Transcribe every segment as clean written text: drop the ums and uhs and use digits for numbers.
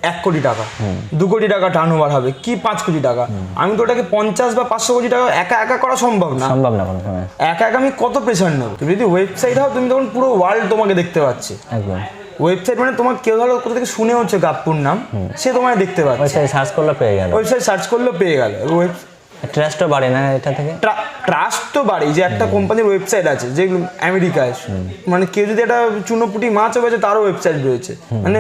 1 কোটি টাকা, 2 কোটি টাকা টার্ন ওভার হবে কি 5 কোটি টাকা, আমি তো ওটাকে 50 বা 500 কোটি টাকা একা একা করা সম্ভব না। একা একা আমি কত প্রেশার নেব? তুমি যদি ওয়েবসাইট হও তুমি তখন পুরো ওয়ার্ল্ড তোমাকে দেখতে পাচ্ছে। একদম ওয়েবসাইট মানে তোমার কেউ ধরো কোথা থেকে শুনে হচ্ছে গাপ্পুর নাম, সে তোমায় দেখতে পাচ্ছে, ওয়েবসাইট সার্চ করলে পেয়ে গেল, ওয়েবসাইট সার্চ করলে পেয়ে গেল। ট্রাস্টও বাড়ে না এটা থেকে? ট্রাস্ট তো বাড়ে, যে একটা কোম্পানির ওয়েবসাইট আছে যেগুলো আমেরিকায়, মানে কেউ যদি একটা চুনোপুটি মাছও বেছে তারও ওয়েবসাইট রয়েছে, মানে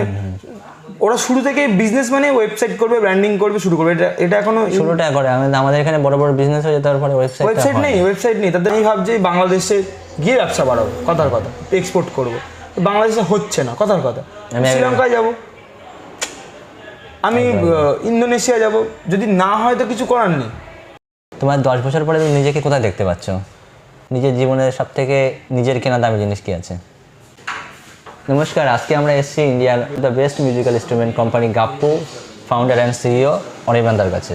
ওরা শুরু থেকে বিজনেস মানে ওয়েবসাইট করবে, ব্র্যান্ডিং করবে, শুরু করবে। এটা এখনো শুরুটা করে আমাদের এখানে বড় বড় বিজনেস হয়ে যাওয়ার পরে ওয়েবসাইট নেই, তাদের এই ভাবছে বাংলাদেশে গিয়ে ব্যবসা বাড়াবো, কথার কথা এক্সপোর্ট করবো, বাংলাদেশে হচ্ছে না, কথার কথা শ্রীলঙ্কায় যাব, আমি ইন্দোনেশিয়া যাব, যদি না হয় তো কিছু করার নেই। তোমার 10 বছর পরে তুমি নিজেকে কোথায় দেখতে পাচ্ছ? নিজের জীবনের সব থেকে নিজের কেনা দামি জিনিস কি আছে? নমস্কার, আজকে আমরা এসেছি ইন্ডিয়ার the best musical instrument company Gappu founder and CEO অনির্বাণদার কাছে।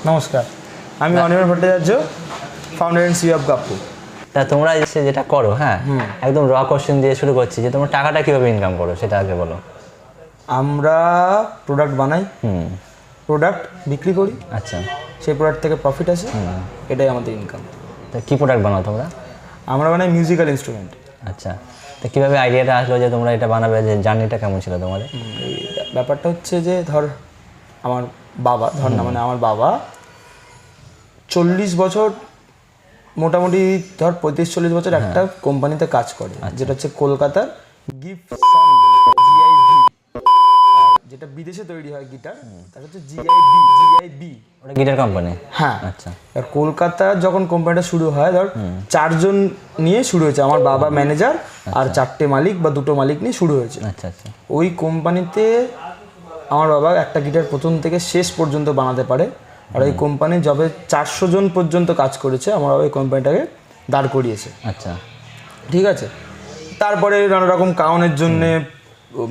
নমস্কার, আমি Anirban Bhattacharya, founder and CEO of Gappu. তা তোমরা এসে যেটা করো, হ্যাঁ একদম র কোশ্চেন দিয়ে শুরু করছি, যে তোমরা টাকাটা কীভাবে ইনকাম করো সেটা আগে বলো। আমরা প্রোডাক্ট বানাই, প্রোডাক্ট বিক্রি করি, আচ্ছা, সেই প্রোডাক্ট থেকে প্রফিট আসে, এটাই আমাদের ইনকাম। তা কী প্রোডাক্ট বানাও তোমরা? আমরা বানাই মিউজিক্যাল ইনস্ট্রুমেন্ট। আচ্ছা, তো কীভাবে আইডিয়াটা আসলো যে তোমরা এটা বানাবে, যে জার্নিটা কেমন ছিল তোমাদের? এই ব্যাপারটা হচ্ছে যে ধর আমার বাবা, ধর না মানে আমার বাবা 40 বছর মোটামুটি ধর 35-40 বছর একটা কোম্পানিতে কাজ করে, যেটা হচ্ছে কলকাতার গিফট সাউন্ড, জিআইভি। আর যেটা বিদেশে তৈরি হয় গিটার, তার হচ্ছে জিআইবি। ওটা গিটার কোম্পানি? হ্যাঁ। আচ্ছা, আর কলকাতার যখন কোম্পানিটা শুরু হয়, ধর 4 জন নিয়ে শুরু হয়েছে, আমার বাবা ম্যানেজার আর 4টে মালিক বা 2টো মালিক নিয়ে শুরু হয়েছে। আচ্ছা আচ্ছা। ওই কোম্পানিতে আমার বাবা একটা গিটার প্রথম থেকে শেষ পর্যন্ত বানাতে পারে, আর ওই কোম্পানি যবে 400 জন পর্যন্ত কাজ করেছে, আমার বাবা ওই কোম্পানিটাকে দাঁড় করিয়েছে। আচ্ছা, ঠিক আছে। তারপরে নানা রকম কারণের জন্যে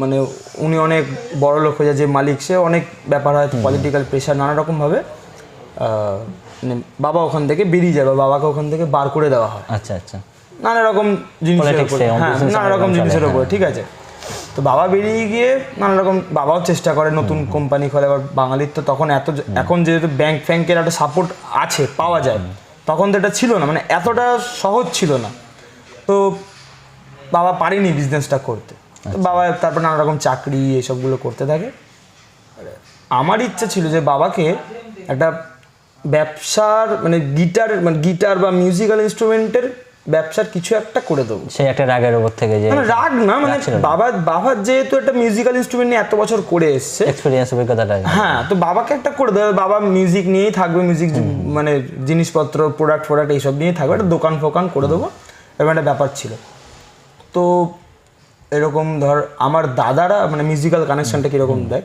মানে উনি অনেক বড় লোক হয়ে যায়, যে মালিক সে অনেক ব্যাপার হয়, পলিটিক্যাল প্রেশার নানা রকমভাবে মানে বাবা ওখান থেকে বেরিয়ে যায় বা বাবাকে ওখান থেকে বার করে দেওয়া হয়। আচ্ছা আচ্ছা, নানা রকম জিনিসের উপরে, হ্যাঁ নানা রকম জিনিসের উপরে। ঠিক আছে, তো বাবা বেরিয়ে গিয়ে নানা রকম বাবাও চেষ্টা করে নতুন কোম্পানি খোলে। এবার বাঙালির তো তখন এখন যেহেতু ব্যাংক ফ্যাঙ্কের একটা সাপোর্ট আছে, পাওয়া যায়, তখন তো এটা ছিল না, মানে এতটা সহজ ছিল না, তো বাবা পারেনি বিজনেসটা করতে। তো বাবা তারপর নানা রকম চাকরি এসবগুলো করতে থাকে। আমার ইচ্ছা ছিল যে বাবাকে একটা ব্যবসার মানে গিটার বা মিউজিক্যাল ইনস্ট্রুমেন্টের ব্যবসার কিছু একটা করে দেবো। সেই একটা রাগের উপর থেকে, যে রাগ না, মানে বাবা যেহেতু একটা মিউজিক্যাল ইনস্ট্রুমেন্ট নিয়ে এত বছর করে এসছে, এক্সপেরিয়েন্স অভিজ্ঞতাটা, হ্যাঁ, তো বাবাকে একটা করে দেবে। বাবা মিউজিক নিয়েই থাকবে, মিউজিক মানে জিনিসপত্র প্রোডাক্ট এইসব নিয়েই থাকবে, একটা দোকান ফোকান করে দেবো, এরকম একটা ব্যাপার ছিল। তো এরকম ধর আমার দাদারা মানে মিউজিক্যাল কানেকশনটা কীরকম দেখ,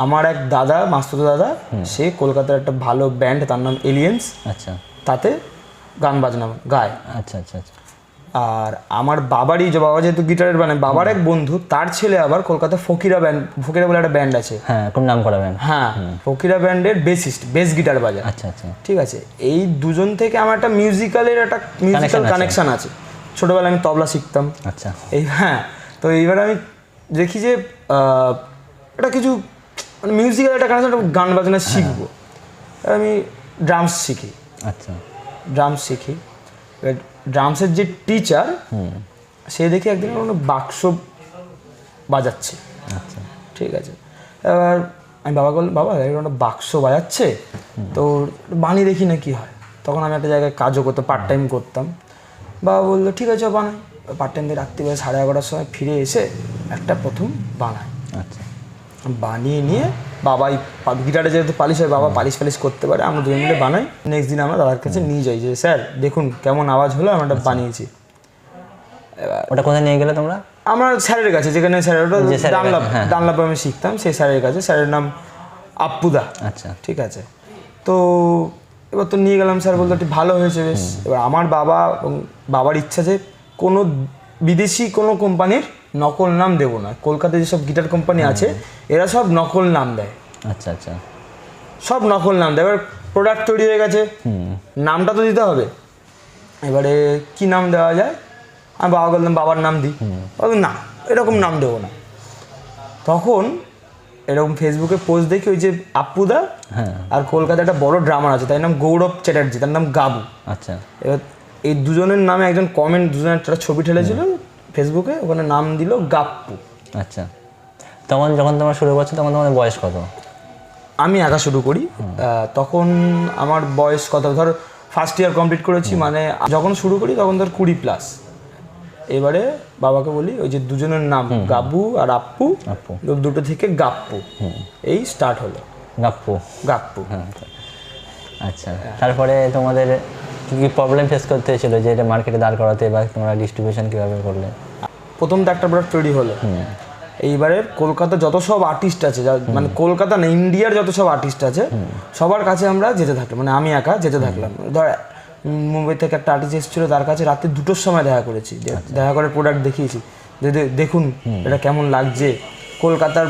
আমার এক দাদা, মাস্তুতো দাদা, সে কলকাতার একটা ভালো ব্যান্ড, তার নাম এলিয়েন্স, আচ্ছা, তাতে গান বাজনা গায়। আচ্ছা আচ্ছা আচ্ছা। আর আমার বাবারই যে বাবা যেহেতু গিটারের মানে বাবার এক বন্ধু, তার ছেলে আবার কলকাতা ফকিরা বলে একটা ব্যান্ড আছে, হ্যাঁ কোন নাম করা ব্যান্ড, হ্যাঁ ফকিরা ব্যান্ডের বেস গিটার বাজায়। আচ্ছা আচ্ছা, ঠিক আছে। এই দুজন থেকে আমার একটা মিউজিক্যাল কানেকশন আছে। ছোটবেলায় আমি তবলা শিখতাম। আচ্ছা, এই হ্যাঁ, তো এইবার আমি দেখি যে এটা কিছু মানে মিউজিক্যাল একটা কানেকশন, গান বাজনা শিখবো, আমি ড্রামস শিখি। আচ্ছা, ড্রামস শিখি। ড্রামসের যে টিচার, সে দেখি একদিন কোনো বাক্স বাজাচ্ছে। আচ্ছা, ঠিক আছে। এবার আমি বাবা বললাম, বাবা একটা বাক্স বাজাচ্ছে, তো বানিয়ে দেখি না কি হয়। তখন আমি একটা জায়গায় কাজও করতাম, পার্ট টাইম করতাম। বাবা বললো ঠিক আছে বানাই। পার্ট টাইম দিয়ে রাত্রিবেলা 11:30টার সময় ফিরে এসে একটা প্রথম বানাই। আচ্ছা, বানিয়ে নিয়ে বাবাই গিটারে যেহেতু পালিশ হয়, বাবা পালিশ করতে পারে, আমরা দুজন মিলে বানাই। নেক্সট দিন আমরা দাদার কাছে নিয়ে যাই যে স্যার দেখুন কেমন আওয়াজ হলো, আমরা এটা বানিয়েছি। এবার ওটা কোথায় নিয়ে গেলে তোমরা? আমরা স্যারের কাছে, যেখানে স্যারের ওটা ডানলাপে আমি শিখতাম, সেই স্যারের কাছে। স্যারের নাম আপ্পুদা। আচ্ছা, ঠিক আছে। তো এবার তো নিয়ে গেলাম, স্যার বলতো ভালো হয়েছে বেশ। এবার আমার বাবার ইচ্ছা যে কোনো বিদেশি কোনো কোম্পানির নকল নাম দেবো না। কলকাতায় যেসব গিটার কোম্পানি আছে এরা সব নকল নাম দেয়। আচ্ছা আচ্ছা, সব নকল নাম দেয়। এবার প্রোডাক্ট তৈরি হয়ে গেছে, নামটা তো দিতে হবে। এবারে কি নাম দেওয়া যায়, আমি বললাম বাবার নাম দিই। না এরকম নাম দেবো না। তখন এরকম ফেসবুকে পোস্ট দেখি ওই যে আপ্পুদা আর কলকাতায় একটা বড় ড্রামার আছে, তার নাম গৌরব চ্যাটার্জি, তার নাম গাবু। আচ্ছা, এবার এই দুজনের নামে একজন কমেন্ট, দুজনের একটা ছবি ঠেলেছিল ফেসবুকে, ওখানে নাম দিল গাপ্পু। আচ্ছা, তখন যখন তোমরা শুরু করছো তখন তোমাদের বয়স কত? আমি একা শুরু করি, তখন আমার বয়স কত, ধর ফার্স্ট ইয়ার কমপ্লিট করেছি, মানে যখন শুরু করি তখন ধর 20+। এবারে বাবাকে বলি ওই যে দুজনের নাম গাবু আর আপ্পু, দুটো থেকে গাপ্পু, এই স্টার্ট হলো গাপ্পু। গাপ্পু। আচ্ছা, তারপরে তোমাদের কি কি প্রবলেম ফেস করতে হয়েছিল যে এটা মার্কেটে দাঁড় করাতে, বা তোমরা ডিস্ট্রিবিউশন কীভাবে করলে? প্রথম তো একটা প্রোডাক্ট তৈরি হলো, এইবারে কলকাতা যত সব আর্টিস্ট আছে, মানে কলকাতা না ইন্ডিয়ার যত সব আর্টিস্ট আছে সবার কাছে আমরা যেতে থাকলাম, মানে আমি একা যেতে থাকলাম। ধর মুম্বাই থেকে একটা আর্টিস্ট এসেছিলো, তার কাছে রাতে 2টোর সময় দেখা করেছি, দেখা করে প্রোডাক্ট দেখিয়েছি যে দেখুন এটা কেমন লাগছে। কলকাতার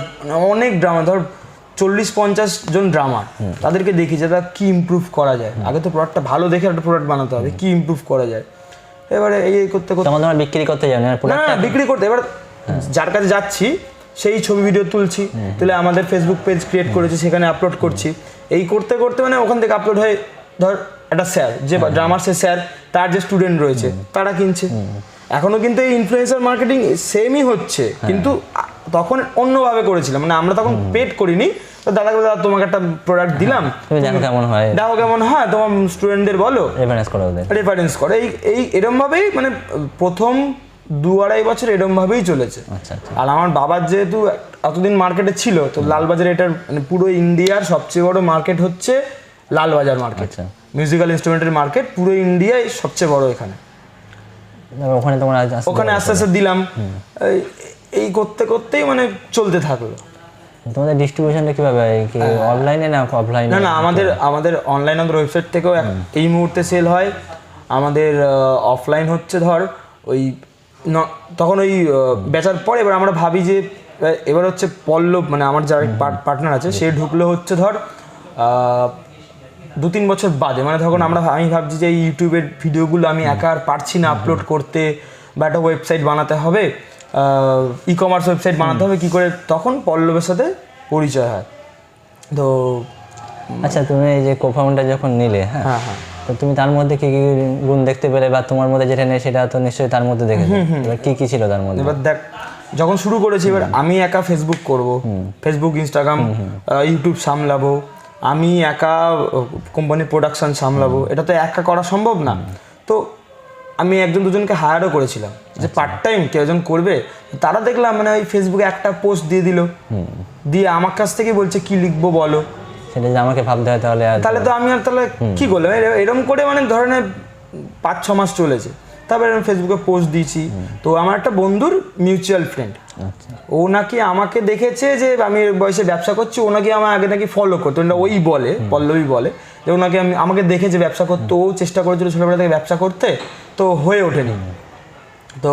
অনেক ড্রামা, ধর 40-50 জন ড্রামার, তাদেরকে দেখি যে তারা কী ইমপ্রুভ করা যায়। আগে তো প্রোডাক্টটা ভালো দেখে একটা প্রোডাক্ট বানাতে হবে, কী ইমপ্রুভ করা যায়। এবারে এই করতে করতে তোমার বিক্রি করতে যাও না, বিক্রি করতে, এবার যার কাছে যাচ্ছি সেই ছবি ভিডিও তুলছি, তুলে আমাদের ফেসবুক পেজ ক্রিয়েট করেছি, সেখানে আপলোড করছি। এই করতে করতে মানে ওখান থেকে আপলোড হয়ে ধর একটা স্যার, যে ড্রামার সে স্যার, তার যে স্টুডেন্ট রয়েছে তারা কিনছে। এখনো কিন্তু এই ইনফ্লুয়েন্সার মার্কেটিং সেমই হচ্ছে, কিন্তু তখন অন্যভাবে করেছিলাম, মানে আমরা তখন পেড করিনি। তো দাদাকে দাদা তোমাকে একটা প্রোডাক্ট দিলাম, দেখো কেমন হয়, তোমার স্টুডেন্টদের বলো, রেফারেন্স করো। এই এরম ভাবেই মানে প্রথম 2-2.5 বছর এরম ভাবেই চলেছে। আর আমার বাবার যেহেতু এতদিন মার্কেটে ছিল, তো লালবাজারে এটার মানে পুরো ইন্ডিয়ার সবচেয়ে বড় মার্কেট হচ্ছে লালবাজার মার্কেট, মিউজিক্যাল ইনস্ট্রুমেন্টের মার্কেট পুরো ইন্ডিয়ায় সবচেয়ে বড়। এখানে ওখানে আস্তে আস্তে দিলাম, এই করতে করতেই মানে চলতে থাকলো। তোমাদের ডিস্ট্রিবিউশনটা কিভাবে, কি অনলাইনে না অফলাইনে? না, আমাদের অনলাইন, আমাদের ওয়েবসাইট থেকেও এই মুহূর্তে সেল হয়। আমাদের অফলাইন হচ্ছে ধর ওই তখন ওই বেচার পরে এবার আমরা ভাবি যে এবার হচ্ছে পল্লব, মানে আমার যার পার্টনার আছে, সে ঢুকলো হচ্ছে ধর 2-3 বছর বাদে, মানে তখন আমি ভাবছি যে এই ইউটিউবের ভিডিওগুলো আমি একা আর পারছি না আপলোড করতে, বা একটা ওয়েবসাইট বানাতে হবে, ই কমার্স ওয়েবসাইট বানাতে হবে কী করে। তখন পল্লবের সাথে পরিচয় হয়। তো আচ্ছা, তুমি এই যে কোফাউন্ডার যখন নিলে, হ্যাঁ, তো তুমি তার মধ্যে কি কি গুণ দেখতে পেলে, বা তোমার মধ্যে যেটা নেই সেটা তো নিশ্চয়ই তার মধ্যে দেখেছো, এবার কি কি ছিল তার মধ্যে? এবার দেখ, যখন শুরু করেছি, এবার আমি একা ফেসবুক করব, ফেসবুক ইনস্টাগ্রাম ইউটিউব সামলাবো, আমি একা কোম্পানির প্রোডাকশন সামলাবো, এটা তো একা করা সম্ভব না। তো আমি 1-2জনকে হায়ারও করেছিলাম যে পার্ট টাইম কেউ একজন করবে। তারা দেখলাম মানে ওই ফেসবুকে একটা পোস্ট দিয়ে দিল, দিয়ে আমার কাছ থেকে বলছে কি লিখবো বলো, সেটা যে আমাকে ভাবতে হয়, তাহলে তো আমি আর তাহলে কি করলাম। এরকম করে মানে ধরনের 5-6 মাস চলেছে। তারপরে আমি ফেসবুকে পোস্ট দিয়েছি। তো আমার একটা বন্ধুর মিউচুয়াল ফ্রেন্ড, ও নাকি আমাকে দেখেছে যে আমি বয়সে ব্যবসা করছি, ও নাকি আমার আগে নাকি ফলো করতো, ওই বলে পল্লবী বলে যে ও নাকি আমাকে দেখেছে ব্যবসা করতে, ও চেষ্টা করেছিল ছোটোবেলা থেকে ব্যবসা করতে, তো হয়ে ওঠেনি। তো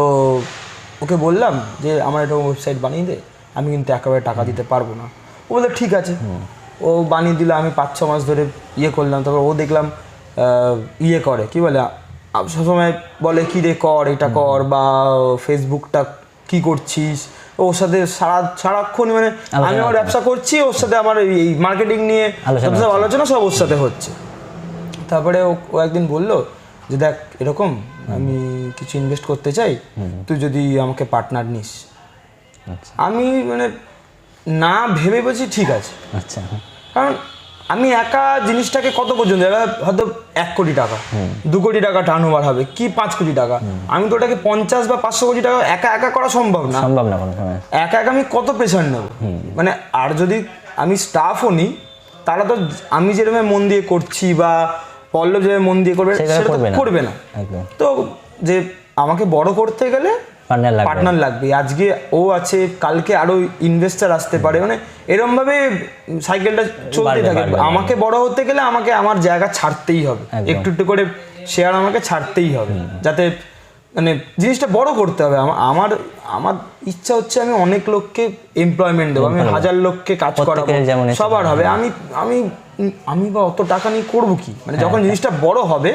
ওকে বললাম যে আমার একটা ওয়েবসাইট বানিয়ে দে, আমি কিন্তু একেবারে টাকা দিতে পারবো না। ও বললো ঠিক আছে, ও বানিয়ে দিল। আমি 5-6 মাস ধরে ইয়ে করলাম। তারপর ও দেখলাম ইয়ে করে কি বলে, সবসময় বলে কী রে কর, এটা কর, বা ফেসবুকটা কি করছিস। ওর সাথে সারাক্ষণ মানে আমি আমার ব্যবসা করছি, ওর সাথে আমার এই মার্কেটিং নিয়ে সব আলোচনা সব ওর সাথে হচ্ছে। তারপরে ও একদিন বললো যে দেখ এরকম আমি কিছু ইনভেস্ট করতে চাই, তুই যদি আমাকে পার্টনার নিস। আমি মানে না ভেবে বলছি ঠিক আছে। আচ্ছা, কারণ আমি একা জিনিসটাকে কত পর্যন্ত, হয়তো 1 কোটি টাকা, 2 কোটি টাকা টার্ন ওভার হবে, কি 5 কোটি টাকা, আমি তো ওটাকে 50 বা 500 কোটি টাকা একা করা সম্ভব না। একা আমি কত প্রেশার নেব মানে। আর যদি আমি স্টাফও নিই, তারা তো আমি যেরকম মন দিয়ে করছি বা পল্লব যেভাবে মন দিয়ে করবে সেটা করবে না। তো যে আমাকে বড় করতে গেলে পার্টনার লাগবে। আজকে ও আছে, কালকে আরো ইনভেস্টার আসতে পারে, মানে এরকম ভাবে সাইকেলটা চলতে থাকে। আমাকে বড় হতে গেলে আমাকে আমার জায়গা ছাড়তেই হবে, একটু একটু করে শেয়ার আমাকে ছাড়তেই হবে, যাতে মানে জিনিসটা বড় করতে হবে। আমার ইচ্ছা হচ্ছে আমি অনেক লোককে এমপ্লয়মেন্ট দেবো, আমি 1000 লোককে কাজ করাবো, সবার হবে। আমি বা অত টাকা নিয়ে করবো কি, মানে যখন জিনিসটা বড় হবে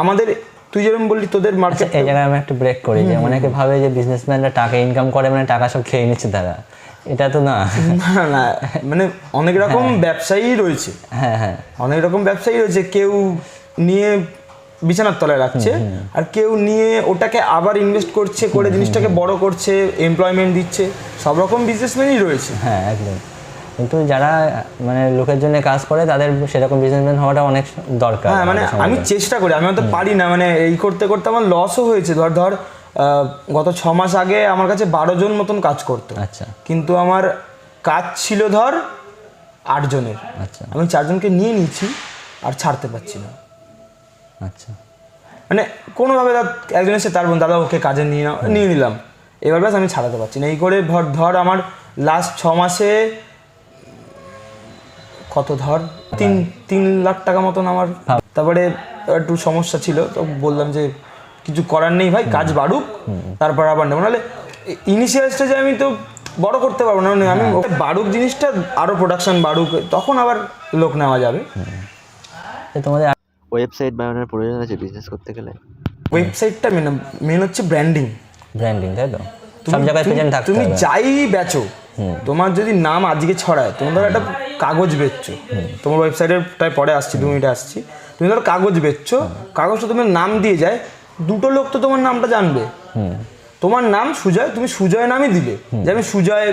আমাদের, তুই যেরকম বললি তোদের মার্কেট। এই জায়গায় আমি একটু ব্রেক করি, যে অনেকে ভাবে যে বিজনেসম্যানরা টাকা ইনকাম করে মানে টাকা সব খেয়ে নিচ্ছে তারা, এটা তো না। না না, মানে অনেক রকম ব্যবসায়ী রয়েছে। হ্যাঁ হ্যাঁ, অনেক রকম ব্যবসায়ী রয়েছে, কেউ নিয়ে বিছানার তলায় রাখছে, আর কেউ নিয়ে ওটাকে আবার ইনভেস্ট করছে, করে জিনিসটাকে বড় করছে, এমপ্লয়মেন্ট দিচ্ছে, সব রকম বিজনেসম্যানই রয়েছে। হ্যাঁ একদম। কিন্তু যারা মানে লোকের জন্য কাজ করে তাদের সেরকম বিজনেসম্যান হওয়াটা অনেক দরকার। হ্যাঁ মানে আমি চেষ্টা করি, আমি হয়তো পারি না, মানে এই করতে করতে আমার লসও হয়েছে। ধর গত 6 মাস আগে আমার কাছে 12 জন মতন কাজ করতো। আচ্ছা কিন্তু আমার কাজ ছিল ধর 8 জনের। আচ্ছা আমি 4 জনকে নিয়ে নিয়েছি আর ছাড়তে পারছি না। আচ্ছা, মানে কোনোভাবে একজন এসে তার বোন, দাদা ওকে কাজে নিয়ে নিলাম, এবার ব্যাস আমি ছাড়াতে পারছি না। এই করে ধর আমার লাস্ট 6 মাসে কত ধর 3 লাখ টাকা মতন আমার। তারপরে একটু সমস্যা ছিল, তো বললাম যে কিছু করার নেই ভাই, কাজ বাড়ুক তারপর আবার নেবো, নাহলে ইনিশিয়াল স্টেজে আমি তো বড় করতে পারবো না। আমি বাড়ুক জিনিসটা, আরও প্রোডাকশন বাড়ুক, তখন আবার লোক নেওয়া যাবে। তোমাদের ওয়েবসাইট বানানোর প্রয়োজন আছে বিজনেস করতে গেলে? ওয়েবসাইটটা মেন হচ্ছে ব্র্যান্ডিং। ব্র্যান্ডিং, তাই তো? সব জায়গায় প্রেজেন্ট থাকতে তুমি হবে। যাই বেচো, তোমার যদি নাম আজকে ছড়ায়, তুমি ধরো একটা কাগজ বেচছো, তোমার ওয়েবসাইটের পরে আসছি, 2 মিনিটে আসছি, তুমি ধরো কাগজ বেচছো, কাগজটা তুমি নাম দিয়ে যায়, 2টো লোক তো তোমার নামটা জানবে। তোমার নাম সুজয়, তুমি সুজয় নামই দিলে, যে আমি সুজয়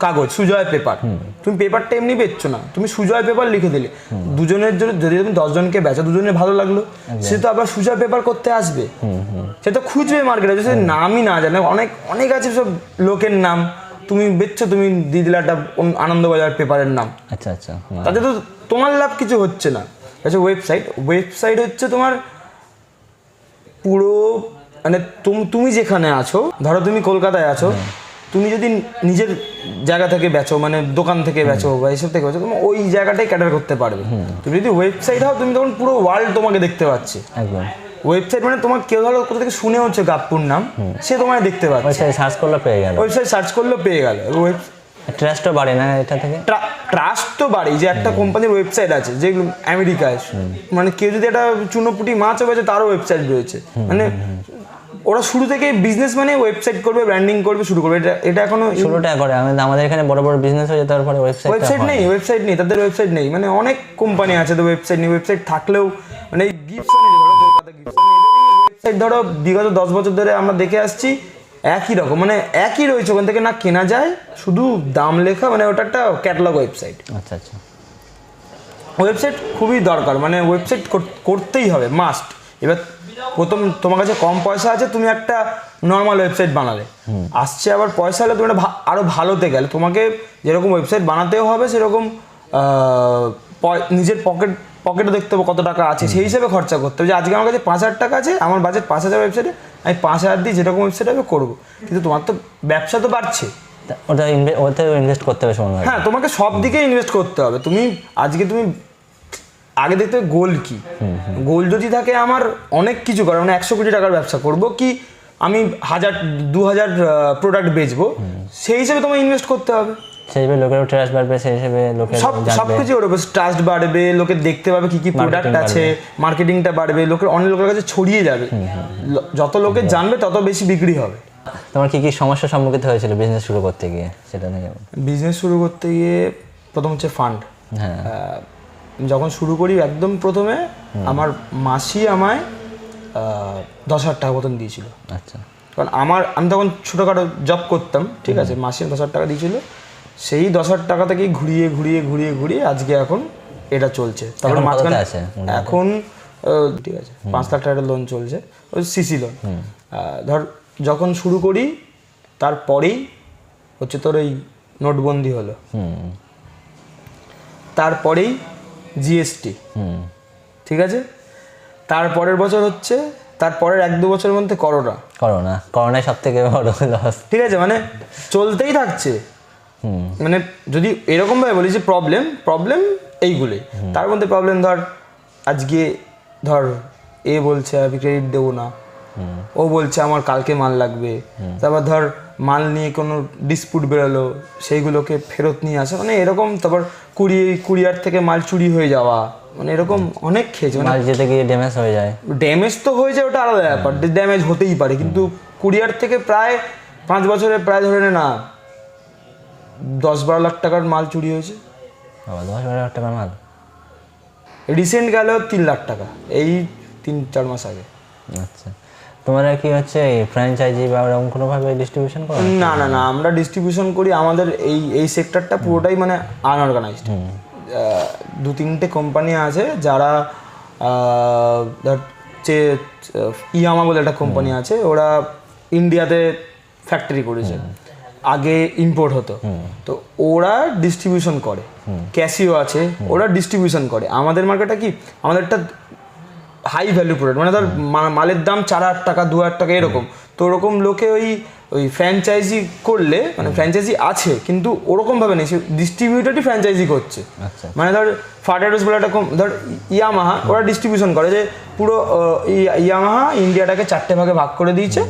কাগজ, সুজয় পেপার, তুমি পেপারটা এমনি বেচছো না, তুমি সুজয় পেপার লিখে দিলে, দুজনের জন্য যদি তুমি 10 জনকে বেচো, দুজনের ভালো লাগলো, সে তো আবার সুজয় পেপার করতে আসবে, সে তো খুঁজবে মার্কেটে, সে নামই না জানে। অনেক আছে সব লোকের নাম, তুমি বেচছো, তুমি দিয়ে দিলে একটা আনন্দবাজার পেপারের নাম, আচ্ছা আচ্ছা, তাতে তো তোমার লাভ কিছু হচ্ছে না। আচ্ছা, ওয়েবসাইট হচ্ছে তোমার পুরো, মানে তুমি যেখানে আছো, ধরো তুমি কলকাতায় আছো, তুমি যদি নিজের জায়গা থেকে বেচো, মানে দোকান থেকে বেচো বা এইসব থেকে বেচো, তুমি ওই জায়গাটাই ক্যাটার করতে পারবে। তুমি যদি ওয়েবসাইট হও, তুমি তখন পুরো ওয়ার্ল্ড তোমাকে দেখতে পাচ্ছে। একদম। ওয়েবসাইট মানে তোমার কেউ ধরো কোথা থেকে শুনে হচ্ছে গাপ্পুর নাম, সে তোমায় দেখতে পাচ্ছে, ওয়েবসাইট সার্চ করলে পেয়ে গেল, ওয়েবসাইট সার্চ করলে পেয়ে গেল। ট্রাস্টও বাড়ে না এটা থেকে? ট্রাস্ট তো বাড়ে, যে একটা কোম্পানির ওয়েবসাইট আছে যেগুলো আমেরিকায়, মানে কেউ যদি একটা চুনোপুটি মাছও বেচে, তারও ওয়েবসাইট রয়েছে। মানে ওরা শুরু থেকে বিজনেস মানে ওয়েবসাইট করবে, ব্র্যান্ডিং করবে, শুরু করবে। এটা এখনো শুরুটা করে আমাদের এখানে বড় বড় বিজনেস হয়ে যাওয়ার পরে ওয়েবসাইট নেই, তাদের ওয়েবসাইট নেই। মানে অনেক কোম্পানি আছে তো ওয়েবসাইট নেই, ওয়েবসাইট থাকলেও মানে এই গিবসন, ধরো কলকাতা গিবসন, এদেরই ওয়েবসাইট ধরো বিগত 10 বছর ধরে আমরা দেখে আসছি একই রকম, মানে একই রয়েছে, ওখান থেকে না কেনা যায়, শুধু দাম লেখা, মানে ওটা একটা ক্যাটালগ ওয়েবসাইট। আচ্ছা আচ্ছা, ওয়েবসাইট খুবই দরকার, মানে ওয়েবসাইট করতেই হবে, মাস্ট। এবার প্রথম তোমার কাছে কম পয়সা আছে, তুমি একটা নর্মাল ওয়েবসাইট বানালে, আসছে আবার পয়সা হলে তুমি আরও ভালোতে গেলে, তোমাকে যেরকম ওয়েবসাইট বানাতেও হবে, সেরকম নিজের পকেটে দেখতে হবে কত টাকা আছে, সেই হিসেবে খরচা করতে হবে। যে আজকে আমার কাছে 5,000 টাকা আছে, আমার বাজেট 5,000 ওয়েবসাইটে, আমি 5,000 দিয়ে যেরকম ওয়েবসাইট হবে করবো, কিন্তু তোমার তো ব্যবসা তো বাড়ছে, ওটাও ইনভেস্ট করতে হবে সময়। হ্যাঁ, তোমাকে সব দিকে ইনভেস্ট করতে হবে। তুমি আগে দেখতে হবে গোল কি, গোল যদি থাকে আমার অনেক কিছু করার, মানে 100 কোটি টাকার ব্যবসা করব, কি আমি 1,000-2,000 প্রোডাক্ট বেচবো, সেই হিসেবে তোমায় ইনভেস্ট করতে হবে। সেই হিসেবে লোকেরও ট্রাস্ট বাড়বে, সেই হিসেবে লোকের সব কিছু ওর উপর ট্রাস্ট বাড়বে, লোকে দেখতে পাবে কি প্রোডাক্ট আছে, মার্কেটিংটা বাড়বে, অনেক লোকের কাছে ছড়িয়ে যাবে, যত লোকে জানবে তত বেশি বিক্রি হবে। তোমার কি সমস্যার সম্মুখীন হয়েছিল বিজনেস শুরু করতে গিয়ে, সেটা নিয়ে? বিজনেস শুরু করতে গিয়ে প্রথম হচ্ছে ফান্ড। হ্যাঁ, যখন শুরু করি একদম প্রথমে আমার মাসি আমায় 10,000 টাকা মতন দিয়েছিল। আচ্ছা, কারণ আমি তখন ছোটোখাটো জব করতাম, ঠিক আছে, মাসি 10,000 টাকা দিয়েছিল, সেই 10,000 টাকা থেকেই ঘুরিয়ে আজকে এখন এটা চলছে। তারপর মাঝখানে এখন ঠিক আছে 5 লাখ টাকার লোন চলছে, ওই সিসি লোন। ধর যখন শুরু করি তারপরেই হচ্ছে তোর এই নোটবন্দি হলো, তারপরেই জিএসটি, ঠিক আছে, তারপরের বছর হচ্ছে, তারপরের 1-2 বছরের মধ্যে করোনায় সব থেকে বড় লস, ঠিক আছে, মানে চলতেই থাকছে। মানে যদি এরকম ভাবে বলি যে প্রবলেম এইগুলোই, তার মধ্যে প্রবলেম ধর আজকে ধর এ বলছে আমি ক্রেডিট দেবো না, ও বলছে আমার কালকে মাল লাগবে, তারপর ধর মাল নিয়ে কোনো ডিসপুট বেরোলো, সেইগুলোকে ফেরত নিয়ে আসা, মানে এরকম, তারপর কুরিয়ার থেকে মাল চুরি হয়ে যাওয়া, মানে এরকম অনেক খেয়েছে। মাল যেতে গিয়ে ড্যামেজ হয়ে যায়, তো হয়ে যায়, ওটা আলাদা ব্যাপার, ড্যামেজ হতেই পারে, কিন্তু কুরিয়ার থেকে প্রায় 5 বছরে প্রায় ধরে না 10-12 লাখ টাকার মাল চুরি হয়েছে। বাবা 10-12 লাখ টাকার মাল। রিসেন্ট গেল 3 লাখ টাকা, এই 3-4 মাস আগে। আচ্ছা, তোমরা কি হচ্ছে ফ্র্যাঞ্চাইজি বা ওরকম কোনোভাবে ডিস্ট্রিবিউশন করো? না না না, আমরা ডিস্ট্রিবিউশন করি। আমাদের এই সেক্টরটা পুরোটাই মানে আনঅর্গানাইজড। 2-3টে কোম্পানি আছে যারা ধর ইয়ামা বলে একটা কোম্পানি আছে, ওরা ইন্ডিয়াতে ফ্যাক্টরি করেছে, আগে ইম্পোর্ট হতো, তো ওরা ডিস্ট্রিবিউশন করে। ক্যাসিও আছে, ওরা ডিস্ট্রিবিউশন করে। আমাদের মার্কেটটা কি, আমাদের একটা হাই ভ্যালু প্রোডাক্ট, মানে ধর মালের দাম 4,000 টাকা 2,000 টাকা এরকম। তো ওরকম লোকে ওই ফ্র্যাঞ্চাইজি করলে, মানে ফ্র্যাঞ্চাইজি আছে কিন্তু ওরকমভাবে নেই, সে ডিস্ট্রিবিউটরই ফ্র্যাঞ্চাইজি করছে। মানে ধর ফাটারোস বলে একটা ধর ইয়ামাহা, ওরা ডিস্ট্রিবিউশন করে, যে পুরো ইয়ামাহা ইন্ডিয়াটাকে 4টে ভাগে ভাগ করে দিয়েছে,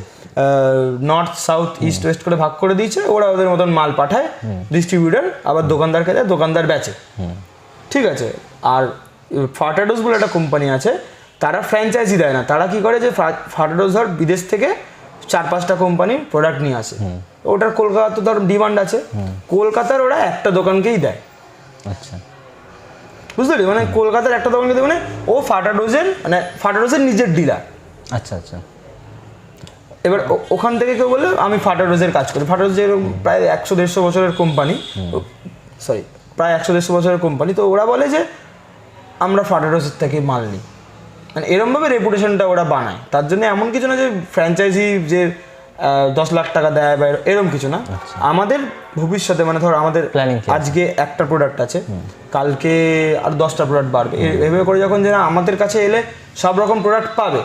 নর্থ সাউথ ইস্ট ওয়েস্ট করে ভাগ করে দিয়েছে। ওরা ওদের মতন মাল পাঠায়, ডিস্ট্রিবিউটর আবার দোকানদারকে দেয়, দোকানদার বেচে, ঠিক আছে। আর ফাটারোস বলে একটা কোম্পানি আছে, তারা ফ্র্যাঞ্চাইজি দেয় না। তারা কি করে, যে ফাটারোস ধর বিদেশ থেকে 4-5টা কোম্পানির প্রোডাক্ট নিয়ে আসে, ওটার কলকাতা ধর ডিমান্ড আছে, কলকাতার ওরা একটা দোকানকেই দেয়। আচ্ছা, বুঝতে পারলি, মানে কলকাতার একটা দোকানকে দেয়, মানে ও ফাটারোসের নিজের ডিলার। আচ্ছা আচ্ছা। এবার ওখান থেকে কেউ বললে আমি ফাটারোসের কাজ করি। ফাটারোস যেরকম প্রায় 100-150 বছরের কোম্পানি, প্রায় 100-150 বছরের কোম্পানি, তো ওরা বলে যে আমরা ফাটারোসের থেকে মাল নিই, মানে এরমভাবে রেপুটেশনটা ওরা বানায়। তার জন্য এমন কিছু না যে ফ্র্যাঞ্চাইজি যে 10 লাখ টাকা দেয় বা এরকম কিছু না। আমাদের ভবিষ্যতে, মানে ধর আমাদের আজকে একটা প্রোডাক্ট আছে, কালকে আর 10টা প্রোডাক্ট বাড়বে, এভাবে করে যখন যেন আমাদের কাছে এলে সব রকম প্রোডাক্ট পাবে,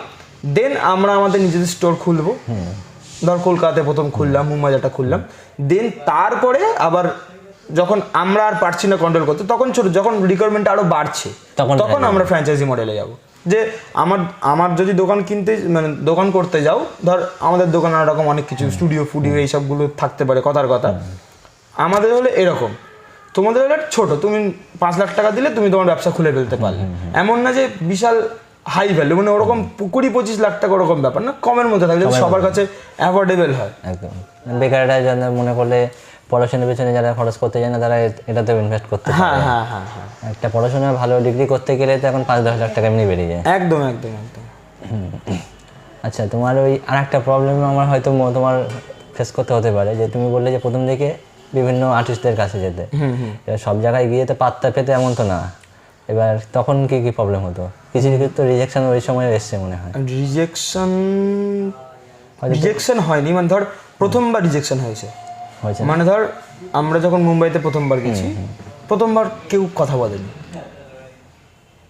দেন আমরা আমাদের নিজেদের স্টোর খুলবো। ধর কলকাতাতে প্রথম খুললাম, মুম্বাই একটা খুললাম, দেন তারপরে আবার যখন আমরা আর পারছি না কন্ট্রোল করতে, তখন যখন রিকোয়ারমেন্ট আরো বাড়ছে, তখন আমরা ফ্র্যাঞ্চাইজি মডেলে যাব। যে আমার যদি দোকান কিনতে, মানে দোকান করতে যাও, ধর আমাদের দোকানে এরকম অনেক কিছু স্টুডিও ফুডিও এইসবগুলো থাকতে পারে, কথার কথা। আমাদের হলে এরকম, তোমাদের হলে ছোট, তুমি 5 লাখ টাকা দিলে তুমি তোমার ব্যবসা খুলে ফেলতে পারলে। এমন না যে বিশাল হাই ভ্যালু, মানে ওরকম 20-25 লাখ টাকা ওরকম ব্যাপার না, কমের মধ্যে থাকে, যাতে সবার কাছে অ্যাফোর্ডেবল হয়। একদম, বেকাররা যেন মনে করলে পড়াশোনার পেছনে যারা খরচ করতে যায় না, তারা এটাতে ইনভেস্ট করতে পারে। হ্যাঁ হ্যাঁ হ্যাঁ হ্যাঁ, একটা পড়াশোনা ভালো ডিগ্রি করতে গেলে তো এখন 5-10 লাখ টাকা এমনি বেরিয়ে যায়। একদম একদম একদম। আচ্ছা, তোমার ওই আর একটা প্রবলেম আমার হয়তো তোমার ফেস করতে হতে পারে, যে তুমি বললে যে প্রথম দিকে বিভিন্ন আর্টিস্টদের কাছে যেতে, সব জায়গায় গিয়ে তো পাত্তা পেতে এমন তো না। এবার তখন কি কি প্রবলেম হতো? কিছু কিছু তো রিজেকশন ওই সময় এসছে মনে হয়। রিজেকশন হয়নি, মানে ধর প্রথমবার রিজেকশন হয়েছে। মানে ধর আমরা যখন মুম্বাইতে প্রথমবার গেছি, প্রথমবার কেউ কথা বলেনি।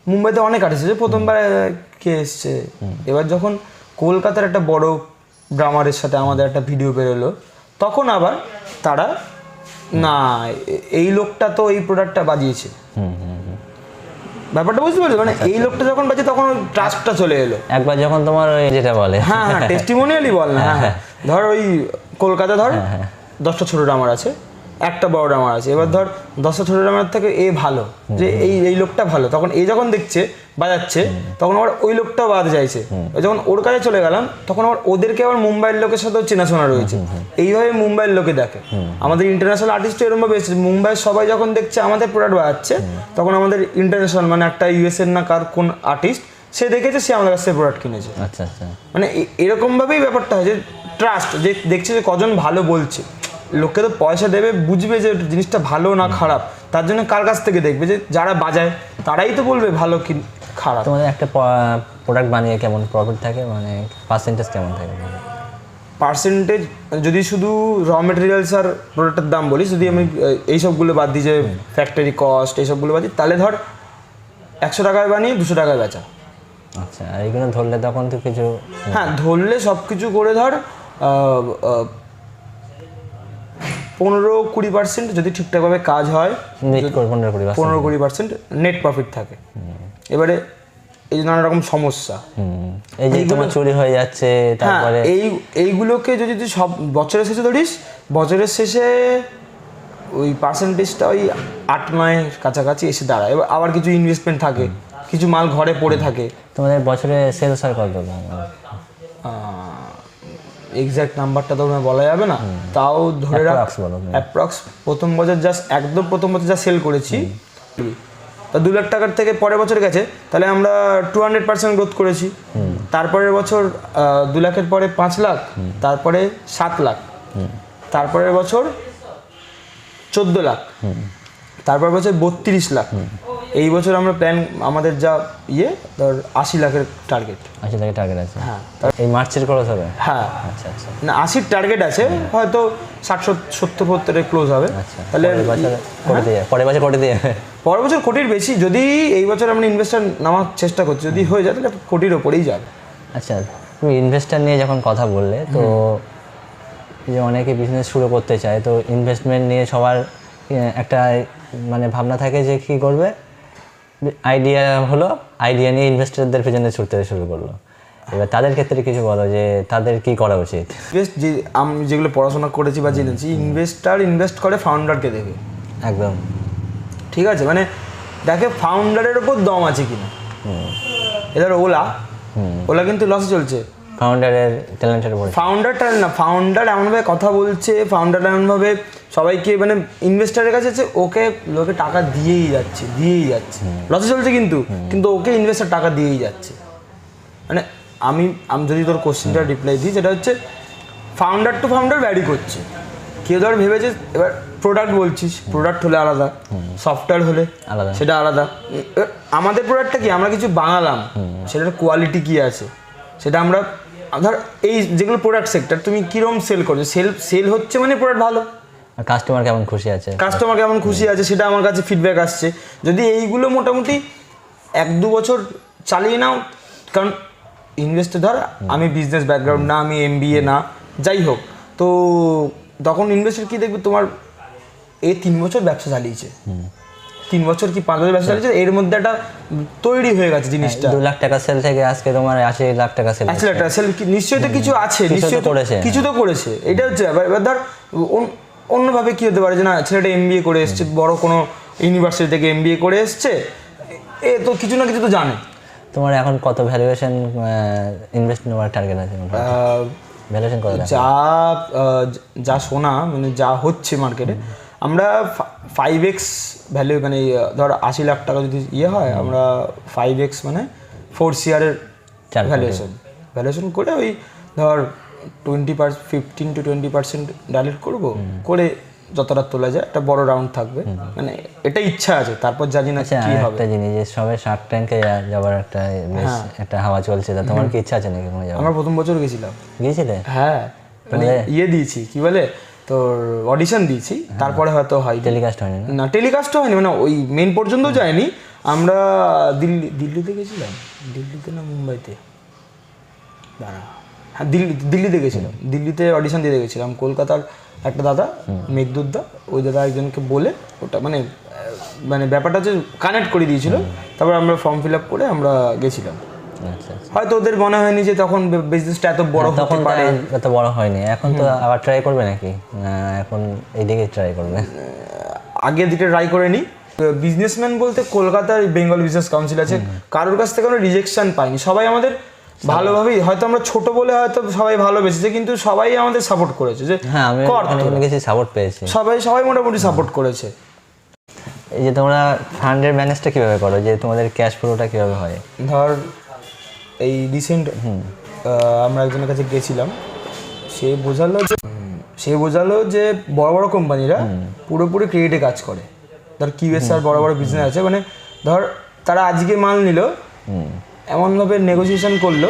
মুম্বাইতে অনেক আর্টিস্ট আছে, প্রথমবার কে এসছে। এবার যখন কলকাতার একটা বড় ড্রামারের সাথে আমাদের একটা ভিডিও বেরোলো, তখন আবার তারা না, এই লোকটা তো এই প্রোডাক্টটা বাজিয়েছে, ব্যাপারটা বুঝতে পারছো? মানে এই লোকটা যখন বাজে, তখন ওই ট্রাস্টটা চলে এলো। একবার যখন তোমার যেটা বলে, হ্যাঁ হ্যাঁ, টেস্টিমোনিয়ালই বল না। হ্যাঁ, ধর ওই কলকাতা ধর 10টা ছোট ড্রামার আছে, একটা বড় ড্রামার আছে। এবার ধর 10টা ছোট ড্রামার থেকে এ ভালো, যে এই লোকটা ভালো, তখন এই যখন দেখছে বাজাচ্ছে, তখন আবার ওই লোকটাও বাজাতে চাইছে। যখন ওর কাছে চলে গেলাম, তখন আবার ওদেরকে আবার মুম্বাইয়ের লোকের সাথেও চেনাশোনা রয়েছে। এইভাবে মুম্বাইয়ের লোকে দেখে। আমাদের ইন্টারন্যাশনাল আর্টিস্ট এরকমভাবে এসেছে, মুম্বাইয়ের সবাই যখন দেখছে আমাদের প্রোডাক্ট বাজাচ্ছে, তখন আমাদের ইন্টারন্যাশনাল, মানে একটা ইউএসএর না কার কোন আর্টিস্ট, সে দেখেছে, সে আমাদের কাছ থেকে প্রোডাক্ট কিনেছে। আচ্ছা আচ্ছা, মানে এরকমভাবেই ব্যাপারটা হয়, যে ট্রাস্ট, যে দেখছে যে কজন ভালো বলছে। লোককে তো পয়সা দেবে, বুঝবে যে জিনিসটা ভালো না খারাপ, তার জন্য কার কাছ থেকে দেখবে? যে যারা বাজায় তারাই তো বলবে ভালো কি খারাপ। তোমাদের একটা প্রোডাক্ট বানিয়ে কেমন প্রফিট থাকে, মানে পার্সেন্টেজ কেমন থাকে? পার্সেন্টেজ যদি শুধু র মেটেরিয়ালস আর প্রোডাক্টের দাম বলি, যদি আমি এইসবগুলো বাদ দিই, যে ফ্যাক্টরি কস্ট এইসবগুলো বাদ দিই, তাহলে ধর 100 টাকায় বানিয়ে 200 টাকায় বেচা। আচ্ছা, আর এইগুলো ধরলে তখন তো কিছু, হ্যাঁ ধরলে সব কিছু করে ধর 15-20% যদি ঠিকঠাকভাবে কাজ হয়, 15-20% নেট প্রফিট থাকে। এবারে এই যে নানা রকম সমস্যা, এই যে তোমার চুরি হয়ে যাচ্ছে, তারপরে এইগুলোকে যদি তুই সব বছরের শেষে ধরিস, বছরের শেষে ওই পার্সেন্টেজটা ওই 8-9 কাছাকাছি এসে দাঁড়ায়। এবার আবার কিছু ইনভেস্টমেন্ট থাকে, কিছু মাল ঘরে পড়ে থাকে। তোমাদের বছরে সেলস হয় কত? এক্স্যাক্ট নাম্বারটা তো বলা যাবে না, তাও ধরে রাখ অ্যাপ্রক্স প্রথম বছর জাস্ট একদম প্রথম বছর যা সেল করেছি তা 2 লাখ টাকার থেকে পরের বছর গেছে, তাহলে আমরা 200% গ্রোথ করেছি। তারপরের বছর 2 লাখের পরে 5 লাখ, তারপরে 7 লাখ, তারপরের বছর 14 লাখ, তারপর বছর 32 লাখ। এই বছর আমরা প্ল্যান আমাদের যা ধর 80 লাখের টার্গেট। 80 লাখের টার্গেট আছে? হ্যাঁ। এই মার্চের খরচ হবে? হ্যাঁ। আচ্ছা আচ্ছা, না 80 টার্গেট আছে, হয়তো 60-70 ক্লোজ হবে। আচ্ছা, তাহলে পরের বছর কোটি দিয়ে পরের বছর কোটির বেশি, যদি এই বছর আমরা ইনভেস্টার নামার চেষ্টা করছি, যদি হয়ে যায় তাহলে কোটির ওপরেই যাবে। আচ্ছা, তুমি ইনভেস্টার নিয়ে যখন কথা বললে, তো যে অনেকে বিজনেস শুরু করতে চায়, তো ইনভেস্টমেন্ট নিয়ে সবার একটা মানে ভাবনা থাকে যে কী করবে, আইডিয়া হলো, আইডিয়া নিয়ে ইনভেস্টারদের পেছনে ছুটতে শুরু করলো। এবার তাদের ক্ষেত্রে কিছু বলো যে তাদের কি করা উচিত? যে আমি যেগুলো পড়াশোনা করেছি বা জেনেছি, ইনভেস্টার ইনভেস্ট করে ফাউন্ডারকে দেখে। একদম ঠিক আছে, মানে দেখে ফাউন্ডারের ওপর দম আছে কিনা। এবার ওলা কিন্তু লসে চলছে। ফাউন্ডারের ট্যালেন্টের উপরে, ফাউন্ডার এমনভাবে কথা বলছে, ফাউন্ডার এমনভাবে সবাইকে মানে ইনভেস্টারের কাছে ওকে লোকে টাকা দিয়েই যাচ্ছে লসে চলছে, কিন্তু ওকে ইনভেস্টার টাকা দিয়েই যাচ্ছে। মানে আমি যদি তোর কোশ্চেনটা রিপ্লাই দিই, যেটা হচ্ছে ফাউন্ডার টু ফাউন্ডার ভ্যারি করছে। কেউ ধর ভেবেছে, এবার প্রোডাক্ট বলছিস, প্রোডাক্ট হলে আলাদা, সফটওয়্যার হলে আলাদা, সেটা আলাদা। আমাদের প্রোডাক্টটা কি, আমরা কিছু বানালাম, সেটার কোয়ালিটি কি আছে, সেটা আমরা ধর এই যেগুলো প্রোডাক্ট সেক্টর, তুমি কিরম সেল করছো, সেল হচ্ছে মানে প্রোডাক্ট ভালো, কাস্টমার কেমন খুশি আছে সেটা আমার কাছে ফিডব্যাক আসছে। যদি এইগুলো মোটামুটি 1-2 বছর চালিয়ে নাও, কারণ ইনভেস্টর ধর আমি বিজনেস ব্যাকগ্রাউন্ড না, আমি MBA না, যাই হোক, তো তখন ইনভেস্টর কি দেখবে, তোমার 3 বছর ব্যবসা চালিয়েছে, 3 বছর কি 5 বছর ব্যবসা চালিয়েছে, এর মধ্যে একটা তৈরি হয়ে গেছে জিনিসটা। 2 লাখ টাকা সেল থেকে আজকে তোমার 80 লাখ টাকা সেল, 80 লাখ টাকা সেল, নিশ্চয়ই তো কিছু আছে, নিশ্চয়ই কিছু তো করেছে। এটা হচ্ছে এবার ধর অন্যভাবে কী হতে পারে যে না, ছেলেটা MBA করে এসছে, বড় কোনো ইউনিভার্সিটি থেকে MBA করে এসছে, এ তো কিছু না কিছু তো জানে। তোমার এখন কত ভ্যালুয়েশন ইনভেস্ট নেওয়ার টার্গেট আছে? ভ্যালুয়েশন কত? যা শোনা মানে যা হচ্ছে মার্কেটে, আমরা 5x ভ্যালু, মানে ধর 80 লাখ টাকা যদি হয়, আমরা 5x মানে 4 CR-এর ভ্যালুয়েশন করে ওই ধর 15-20% ডাইলেট করে যতটা তোলা যায় একটা বড় রাউন্ড থাকবে, মানে এটা ইচ্ছা আছে। তারপর জানি না কি হবে। একটা জিনিস যে সবে শার্ক ট্যাঙ্কে যাওয়ার একটা হাওয়া চলছে, তা তোমার কি ইচ্ছা আছে নাকি? আমরা প্রথম বছর গিয়েছিলে? হ্যাঁ, মানে দিয়েছি কি বলে তোর অডিশন দিয়েছি, তারপরে হয়তো হয়, টেলিকাস্ট হয়নি না, টেলিকাস্ট হয়নি, মানে ওই মেন পর্যন্ত যায়নি। আমরা দিল্লিতে গেছিলাম, দিল্লিতে না মুম্বাইতে, হ্যাঁ দিল্লিতে গেছিলাম, দিল্লিতে অডিশন দিতে গেছিলাম। কলকাতার একটা দাদা, মেঘদুদ্দা, ওই দাদা একজনকে বলে ওটা মানে ব্যাপারটা হচ্ছে কানেক্ট করে দিয়েছিল। তারপর আমরা ফর্ম ফিল আপ করে আমরা গেছিলাম। হয়তো ওদের মনে হয়নি যে তখন বিজনেসটা এত বড় হতে পারে, এত বড় হয়নি। এখন তো আবার ট্রাই করবে নাকি? এখন এইদিকে ট্রাই করবে? আগের দিকে ট্রাই করে নি। বিজনেসম্যান বলতে কলকাতার বেঙ্গল বিজনেস কাউন্সিল আছে, কারোর কাছ থেকে আমরা রিজেকশন পাইনি। সবাই আমাদের ভালোভাবেই, হয়তো আমরা ছোট বলে হয়তো সবাই ভালোবেসেছে, কিন্তু সবাই আমাদের সাপোর্ট করেছে যে সাপোর্ট পেয়েছি, সবাই মোটামুটি সাপোর্ট করেছে। এই যে তোমরা ফান্ডের ম্যানেজটা কিভাবে করো, যে তোমাদের ক্যাশ ফ্লোটা কিভাবে হয়? ধর এই রিসেন্ট আমরা একজনের কাছে গেছিলাম, সে বোঝালো যে বড় বড় কোম্পানিরা পুরোপুরি ক্রেডিটে কাজ করে। ধর QSR বড় বড় বিজনেস আছে, মানে ধর তারা আজকে মাল নিল, এমনভাবে নেগোসিয়েশন করলো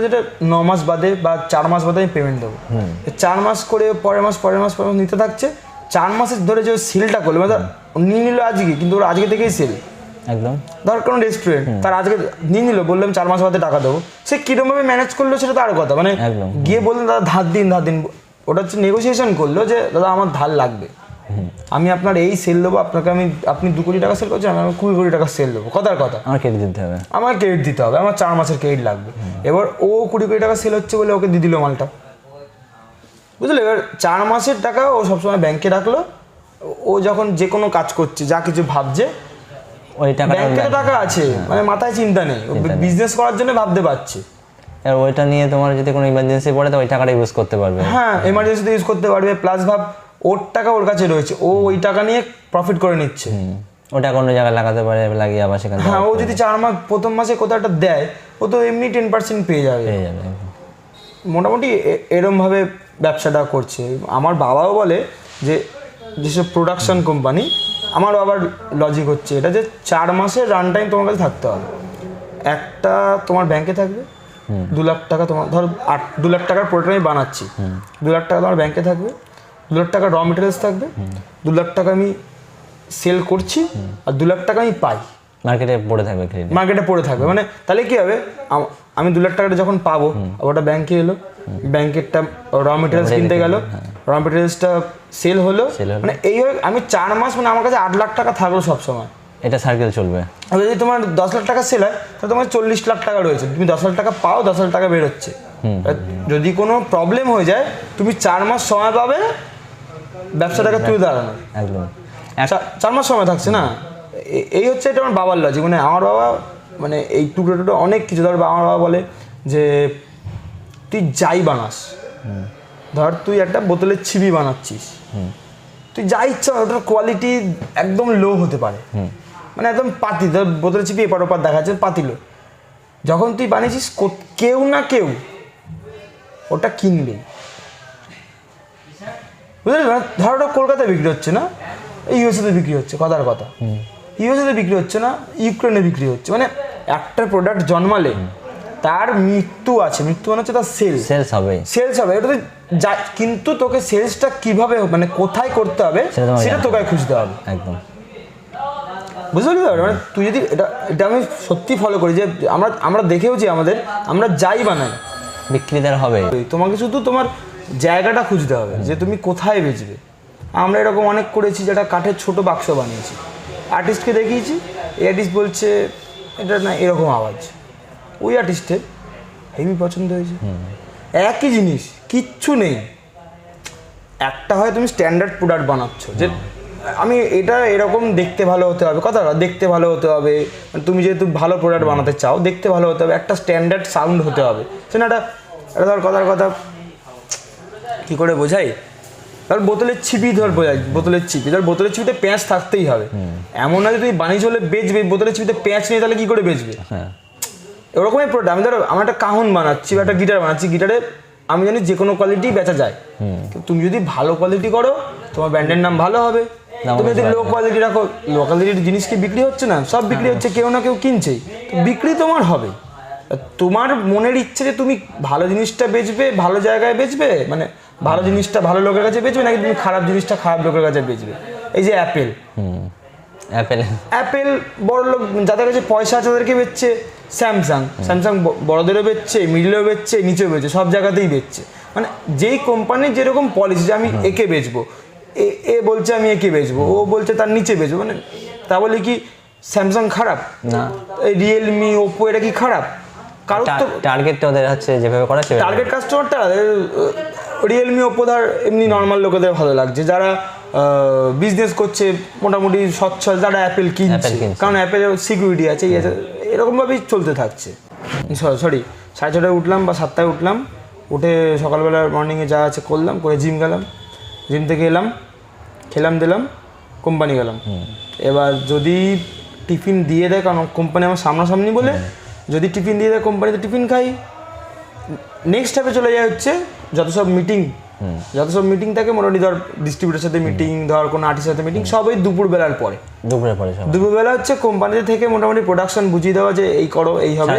যেটা 9 মাস বাদে বা 4 মাস বাদে আমি পেমেন্ট দেবো। 4 মাস করে পরের মাস নিতে থাকছে। 4 মাসের ধরে যে সেলটা করলো, মানে নিয়ে নিল আজকে, কিন্তু ওরা আজকে থেকেই সেল। একদম ধর কোনো রেস্টুরেন্ট তার আজকে নিয়ে নিল, বললাম 4 মাস বাদে টাকা দেবো, সে কিরমভাবে ম্যানেজ করলো সেটা তো আরো কথা। মানে গিয়ে বললেন দাদা ধার দিন, ওটা হচ্ছে নেগোসিয়েশন করলো যে দাদা আমার ধার লাগবে, আমি আপনার এই সেল দেবো, আপনি 2 কোটি টাকা সেল করছেন, আমি 20 কোটি টাকা সেল দেবো, কথার কথা। আমার ক্রেডিট দিতে হবে, আমার 4 মাসের ক্রেডিট লাগবে। এবার ও 20 কোটি টাকা সেল হচ্ছে বলে ওকে দিয়ে দিল মালটা, বুঝলে। এবার 4 মাসের টাকা ও সবসময় ব্যাংকে রাখলো। ও যখন যে কোনো কাজ করছে, যা কিছু ভাবছে, ওই টাকা ব্যাংকে টাকা আছে, মানে মাথায় চিন্তা নেই, বিজনেস করার জন্য ভাবতে পারছে। আর ওইটা নিয়ে তোমার যদি কোনো ইমার্জেন্সি পড়ে তো ওই টাকাটা ইউজ করতে পারবে। হ্যাঁ, এমার্জেন্সিতে ইউজ করতে পারবে, প্লাস ভাব ওর টাকা ওর কাছে রয়েছে, ও ওই টাকা নিয়ে প্রফিট করে নিচ্ছে। ওটা কোনো জায়গায় লাগাতে পারে, লাগিয়ে আবার সেখান থেকে হ্যাঁ, ও যদি 4 মাস প্রথম মাসে কোথাও একটা দেয়, ও তো এমনি 10% পেয়ে যাবে। মোটামুটি এরমভাবে ব্যবসাটা করছে। আমার বাবাও বলে যে যেসব প্রোডাকশন কোম্পানি, আমার বাবার লজিক হচ্ছে এটা যে 4 মাসের রান টাইম তোমার কাছে থাকতে হবে। একটা তোমার ব্যাংকে থাকবে, 2 লাখ টাকা তোমার, ধর 2 লাখ টাকার প্রোডাক্ট আমি বানাচ্ছি, 2 লাখ টাকা তোমার ব্যাংকে থাকবে, 2 লাখ টাকা র মেটেরিয়ালস থাকবে, 2 লাখ টাকা আমি সেল করছি, আর 2 লাখ টাকা আমি পাই, মার্কেটে পড়ে থাকবে, মার্কেটে পড়ে থাকবে। মানে তাহলে কি হবে, আমি 2 লাখ টাকাটা যখন পাবো, ওটা ব্যাংকে এলো, ব্যাংকেরটা র মেটেরিয়ালস কিনতে গেল, র মেটেরিয়ালসটা সেল হলো, মানে এইভাবে আমি 4 মাস, মানে আমার কাছে 8 লাখ টাকা থাকলো সবসময়, এটা সার্কেল চলবে। আর যদি তোমার 10 লাখ টাকা সেল হয়, তাহলে তোমার 40 লাখ টাকা রয়েছে, তুমি 10 লাখ টাকা পাও, 10 লাখ টাকা বেরোচ্ছে। যদি কোনো প্রবলেম হয়ে যায়, তুমি 4 মাস সময় পাবে ব্যবসাটাকে তুলে দাঁড়ানো। একদম 4 মাস সময় থাকছে না, এই হচ্ছে এটা আমার বাবার লজিক। মানে আমার বাবা মানে এই টুকরো অনেক কিছু, ধর আমার বাবা বলে যে তুই যাই বানাস, ধর তুই একটা বোতলের ছিবি বানাচ্ছিস, তুই যা ইচ্ছা ওটার কোয়ালিটি একদম লো হতে পারে, মানে একদম পাতি, ধর বোতলের ছিপি এপার ওপার দেখা যাচ্ছে পাতিলো, যখন তুই বানিয়েছিস কেউ না কেউ ওটা কিনবে, বুঝলি না? ধর ওটা কলকাতায় বিক্রি হচ্ছে না, ইউএসএতে বিক্রি হচ্ছে, কথার কথা, ইউএসএতে বিক্রি হচ্ছে না, ইউক্রেনে বিক্রি হচ্ছে। মানে একটা প্রোডাক্ট জন্মালে তার মৃত্যু আছে, মৃত্যু মানে হচ্ছে তার সেলস হবে, এটা তো কিন্তু তোকে সেলসটা কিভাবে, মানে কোথায় করতে হবে সেটা তোকে খুঁজতে হবে। একদম, বুঝতে পারলি? মানে তুই যদি এটা আমি সত্যি ফলো করি, যে আমরা দেখেওছি, আমরা যাই বানাই বিক্রিদার হবে, তোমাকে শুধু তোমার জায়গাটা খুঁজতে হবে যে তুমি কোথায় বেচবে। আমরা এরকম অনেক করেছি, যেটা কাঠের ছোট বাক্স বানিয়েছি, আর্টিস্টকে দেখিয়েছি, এই আর্টিস্ট বলছে এটা না এরকম আওয়াজ, ওই আর্টিস্টের হেভি পছন্দ হয়েছে। একই জিনিস, কিচ্ছু নেই, একটা হয় তুমি স্ট্যান্ডার্ড প্রোডাক্ট বানাচ্ছ, যে আমি এটা এরকম দেখতে ভালো হতে হবে, কথাটা দেখতে ভালো হতে হবে, তুমি যেহেতু ভালো প্রোডাক্ট বানাতে চাও, দেখতে ভালো হতে হবে, একটা স্ট্যান্ডার্ড সাউন্ড হতে হবে। সে না এটা ধর কথার কথা কী করে বোঝাই, ধর বোতলের ছিপি, ধর বোঝাই বোতলের ছিপিতে প্যাঁচ থাকতেই হবে। এমন না যে তুমি বানিয়ে চলে বেচবে, বোতলের ছিপিতে প্যাঁচ নেই, তাহলে কী করে বেচবে? ওরকমই প্রোডাক্ট। আমি ধরো আমার একটা কাহন বানাচ্ছি বা একটা গিটার বানাচ্ছি, গিটারে আমি জানি যে কোনো কোয়ালিটি বেচা যায়, তুমি যদি ভালো কোয়ালিটি করো তোমার ব্র্যান্ডের নাম ভালো হবে। তুমি যদি লো কোয়ালিটি রাখো, লো কোয়ালিটির জিনিস কি বিক্রি হচ্ছে না? সব বিক্রি হচ্ছে, কেউ না কেউ কিনছেই, বিক্রি তোমার হবে। তোমার মনের ইচ্ছে যে তুমি ভালো জিনিসটা বেচবে, ভালো জায়গায় বেচবে, মানে ভালো জিনিসটা ভালো লোকের কাছে বেচবে, নাকি তুমি খারাপ জিনিসটা খারাপ লোকের কাছে বেচবে। এই যে অ্যাপেল বড় লোক যাদের কাছে পয়সা আছে তাদেরকে বেচছে, স্যামসাং বড়দেরও বেচছে, মিডলেও বেচছে, নিচেও বেচছে, সব জায়গাতেই বেচছে। মানে যেই কোম্পানির যেরকম পলিসি, যে আমি একে বেচবো, এ বলছে আমি একে বেচবো, ও বলছে তার নিচে বেচবো, মানে তা বলে কি স্যামসাং খারাপ না, রিয়েলমি, ওপো এটা কি খারাপ? কারণ তো টার্গেট ওদের হচ্ছে যেভাবে করা সেভাবে, টার্গেট কাস্টমারটা রিয়েলমি, ওপো ধর এমনি নর্মাল লোকেদের ভালো লাগছে, যারা বিজনেস করছে মোটামুটি সচ্ছল, যারা অ্যাপেল কিনছে, কারণ অ্যাপেলের সিকিউরিটি আছে, এরকমভাবেই চলতে থাকছে। সরি 6:30টায় উঠলাম বা 7টায় উঠলাম, উঠে সকালবেলা মর্নিংয়ে যা আছে করলাম, করে জিম গেলাম, জিম থেকে এলাম, খেলাম দিলাম, কোম্পানি গেলাম। এবার যদি টিফিন দিয়ে দেয়, কারণ কোম্পানি আমার সামনাসামনি বলে, যদি টিফিন দিয়ে দেয় কোম্পানিতে টিফিন খাই। নেক্সট স্টেপে চলে যায় হচ্ছে যত সব মিটিং থাকে, মোটামুটি ধর ডিস্ট্রিবিউটারের সাথে মিটিং, ধর কোনো আর্টিস্টের সাথে মিটিং, সবই দুপুরবেলার পরে। দুপুরবেলা হচ্ছে কোম্পানিতে থেকে মোটামুটি প্রোডাকশন বুঝিয়ে দেওয়া, যে এই করো, এই হবে,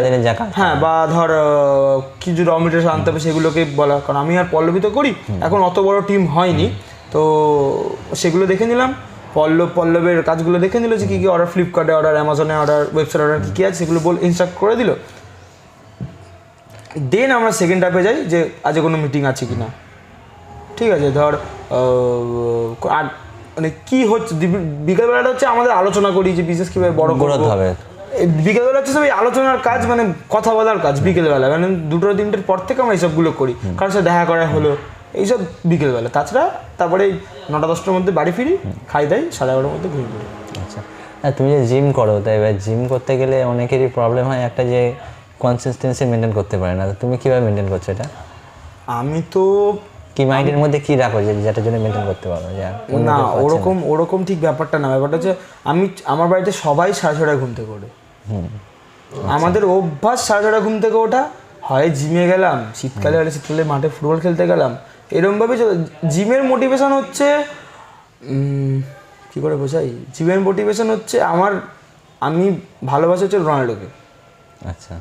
হ্যাঁ, বা ধর কিছু র মেটেরিয়ালস আনতে হবে, সেগুলোকে বলা। কারণ আমি আর পল্লবী তো করি, এখন অত বড় টিম হয়নি, তো সেগুলো দেখে নিলাম, পল্লবের কাজগুলো দেখে নিল, যে কী কী অর্ডার, ফ্লিপকার্টে অর্ডার, অ্যামাজনে অর্ডার, ওয়েবসাইট অর্ডার কী কী আছে সেগুলো ইনস্ট্রাক্ট করে দিল। দেন আমরা সেকেন্ড হাফে যাই, যে আজকে কোনো মিটিং আছে কি না। ঠিক আছে, ধর আর মানে কী হচ্ছে, বিকেলবেলাটা হচ্ছে আমাদের আলোচনা করি যে বিজনেস কীভাবে বড় করতে হবে। বিকেলবেলা হচ্ছে সব এই আলোচনার কাজ, মানে কথা বলার কাজ বিকেলবেলা, মানে 2-3টের পর থেকে আমরা এইসবগুলো করি, কারোর সাথে দেখা করা হলো, এইসব বিকেলবেলা। তাছাড়া তারপরে 9টা-10টার মধ্যে বাড়ি ফিরি, খাই দাই, 11:30টার মধ্যে ঘুমিয়ে পড়ি। আচ্ছা, তুমি যে জিম করো, তাই এবার জিম করতে গেলে অনেকেরই প্রবলেম হয় একটা, যে কনসিস্টেন্সি মেনটেন করতে পারে না, তো তুমি কীভাবে মেনটেন করছো এটা? আমি তো কি মাইন্ডের মধ্যে কি রাখো যেটার জন্য মেনটেন করতে পারো? না, ওরকম ঠিক ব্যাপারটা না। ব্যাপারটা হচ্ছে আমার বাড়িতে সবাই 6:30 ঘুম থেকে ওঠে। আমাদের অভ্যাস 6:30 ঘুম থেকে ওঠা, হয় জিমে গেলাম, শীতকালে হলে শীতকালে মাঠে ফুটবল খেলতে গেলাম, এরমভাবে জিমের মোটিভেশন হচ্ছে কী করে বোঝাই, জিমের মোটিভেশন হচ্ছে আমি ভালোবাসি হচ্ছে রোনাল্ডোকে। আচ্ছা,